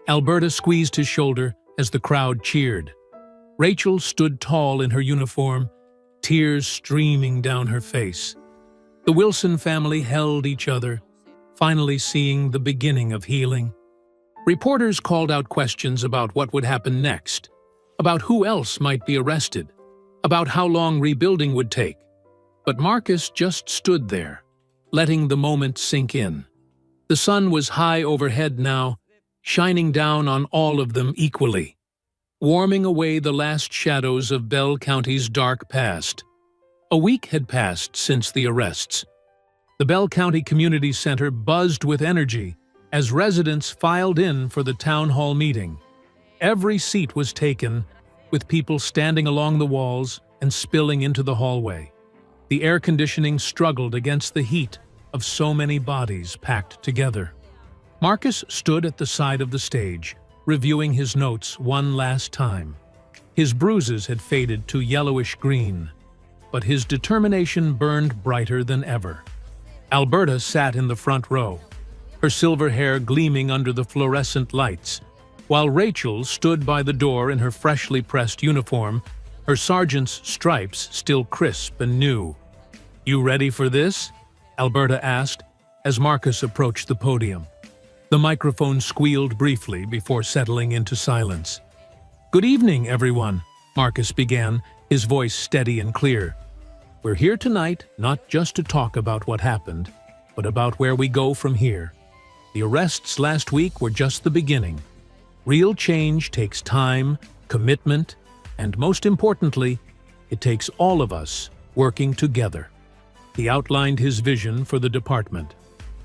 Alberta squeezed his shoulder as the crowd cheered. Rachel stood tall in her uniform, tears streaming down her face. The Wilson family held each other, finally seeing the beginning of healing. Reporters called out questions about what would happen next, about who else might be arrested, about how long rebuilding would take. But Marcus just stood there, letting the moment sink in. The sun was high overhead now, shining down on all of them equally, warming away the last shadows of Bell County's dark past. A week had passed since the arrests. The Bell County Community Center buzzed with energy as residents filed in for the town hall meeting. Every seat was taken, with people standing along the walls and spilling into the hallway. The air conditioning struggled against the heat of so many bodies packed together. Marcus stood at the side of the stage, reviewing his notes one last time. His bruises had faded to yellowish green, but his determination burned brighter than ever. Alberta sat in the front row, her silver hair gleaming under the fluorescent lights, while Rachel stood by the door in her freshly pressed uniform, her sergeant's stripes still crisp and new. "You ready for this?" Alberta asked as Marcus approached the podium. The microphone squealed briefly before settling into silence. "Good evening, everyone," Marcus began, his voice steady and clear. "We're here tonight not just to talk about what happened, but about where we go from here. The arrests last week were just the beginning. Real change takes time, commitment, and most importantly, it takes all of us working together." He outlined his vision for the department: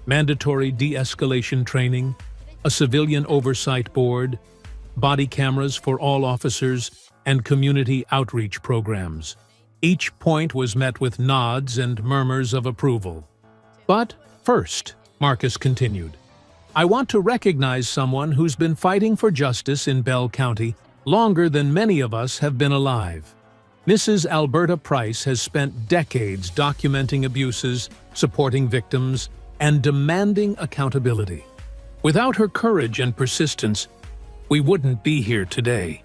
mandatory de-escalation training, a civilian oversight board, body cameras for all officers, and community outreach programs. Each point was met with nods and murmurs of approval. "But first," Marcus continued, "I want to recognize someone who's been fighting for justice in Bell County longer than many of us have been alive. Mrs. Alberta Price has spent decades documenting abuses, supporting victims, and demanding accountability. Without her courage and persistence, we wouldn't be here today."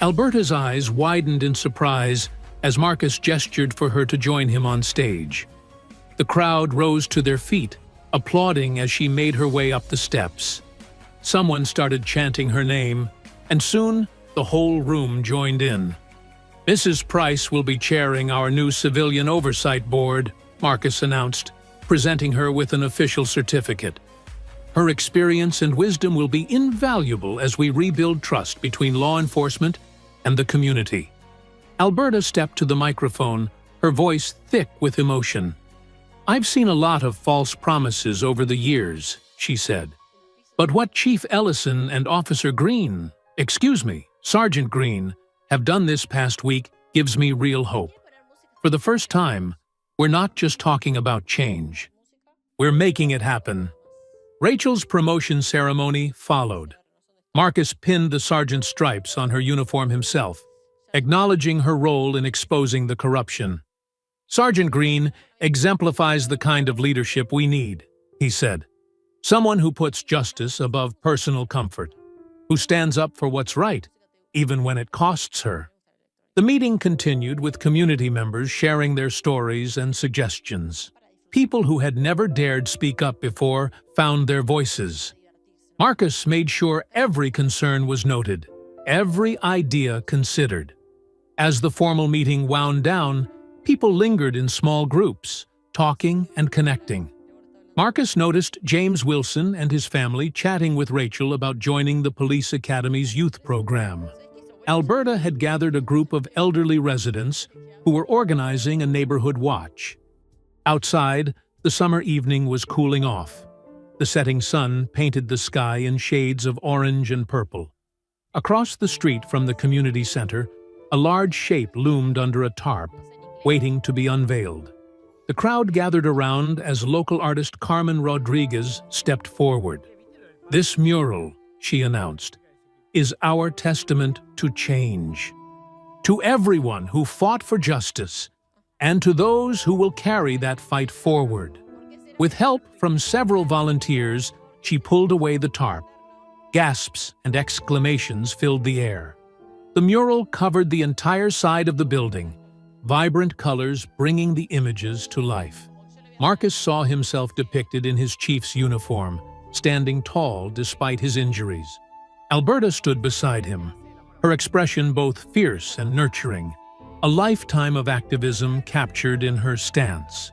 Alberta's eyes widened in surprise as Marcus gestured for her to join him on stage. The crowd rose to their feet, applauding as she made her way up the steps. Someone started chanting her name, and soon the whole room joined in. "Mrs. Price will be chairing our new Civilian Oversight Board," Marcus announced, presenting her with an official certificate. "Her experience and wisdom will be invaluable as we rebuild trust between law enforcement and the community." Alberta stepped to the microphone, her voice thick with emotion. "I've seen a lot of false promises over the years," she said. "But what Chief Ellison and Sergeant Green, have done this past week gives me real hope. For the first time, we're not just talking about change. We're making it happen." Rachel's promotion ceremony followed. Marcus pinned the sergeant's stripes on her uniform himself, acknowledging her role in exposing the corruption. "Sergeant Green exemplifies the kind of leadership we need," he said. "Someone who puts justice above personal comfort, who stands up for what's right, even when it costs her." The meeting continued with community members sharing their stories and suggestions. People who had never dared speak up before found their voices. Marcus made sure every concern was noted, every idea considered. As the formal meeting wound down, people lingered in small groups, talking and connecting. Marcus noticed James Wilson and his family chatting with Rachel about joining the police academy's youth program. Alberta had gathered a group of elderly residents who were organizing a neighborhood watch. Outside, the summer evening was cooling off. The setting sun painted the sky in shades of orange and purple. Across the street from the community center, a large shape loomed under a tarp, waiting to be unveiled. The crowd gathered around as local artist Carmen Rodriguez stepped forward. "This mural," she announced, "is our testament to change. To everyone who fought for justice, and to those who will carry that fight forward." With help from several volunteers, she pulled away the tarp. Gasps and exclamations filled the air. The mural covered the entire side of the building, vibrant colors bringing the images to life. Marcus saw himself depicted in his chief's uniform, standing tall despite his injuries. Alberta stood beside him, her expression both fierce and nurturing, a lifetime of activism captured in her stance.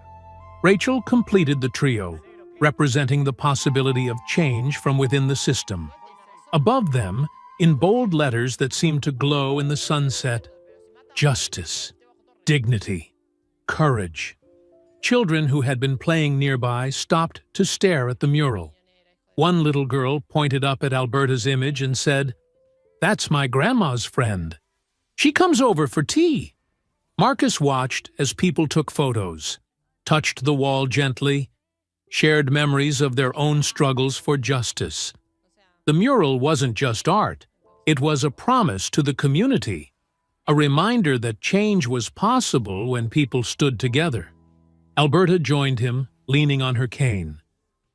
Rachel completed the trio, representing the possibility of change from within the system. Above them, in bold letters that seemed to glow in the sunset, justice, dignity, courage. Children who had been playing nearby stopped to stare at the mural. One little girl pointed up at Alberta's image and said, "That's my grandma's friend. She comes over for tea." Marcus watched as people took photos, touched the wall gently, shared memories of their own struggles for justice. The mural wasn't just art, it was a promise to the community, a reminder that change was possible when people stood together. Alberta joined him, leaning on her cane.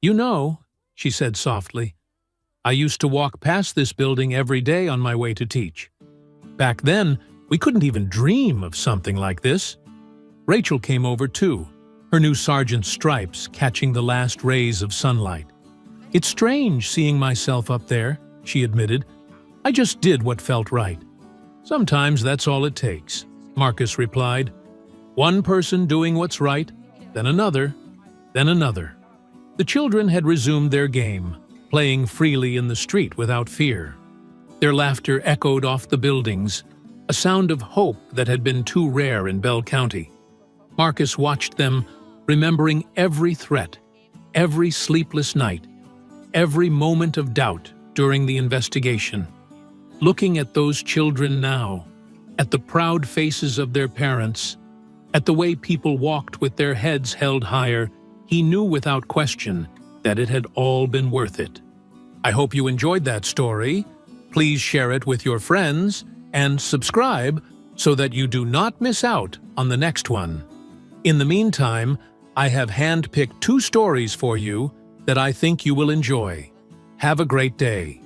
"You know," she said softly, "I used to walk past this building every day on my way to teach. Back then, we couldn't even dream of something like this." Rachel came over too, her new sergeant's stripes catching the last rays of sunlight. "It's strange seeing myself up there," she admitted. "I just did what felt right." "Sometimes that's all it takes," Marcus replied. "One person doing what's right, then another, then another." The children had resumed their game, playing freely in the street without fear. Their laughter echoed off the buildings, a sound of hope that had been too rare in Bell County. Marcus watched them, remembering every threat, every sleepless night, every moment of doubt during the investigation. Looking at those children now, at the proud faces of their parents, at the way people walked with their heads held higher, he knew without question that it had all been worth it. I hope you enjoyed that story. Please share it with your friends and subscribe so that you do not miss out on the next one. In the meantime, I have handpicked 2 stories for you that I think you will enjoy. Have a great day.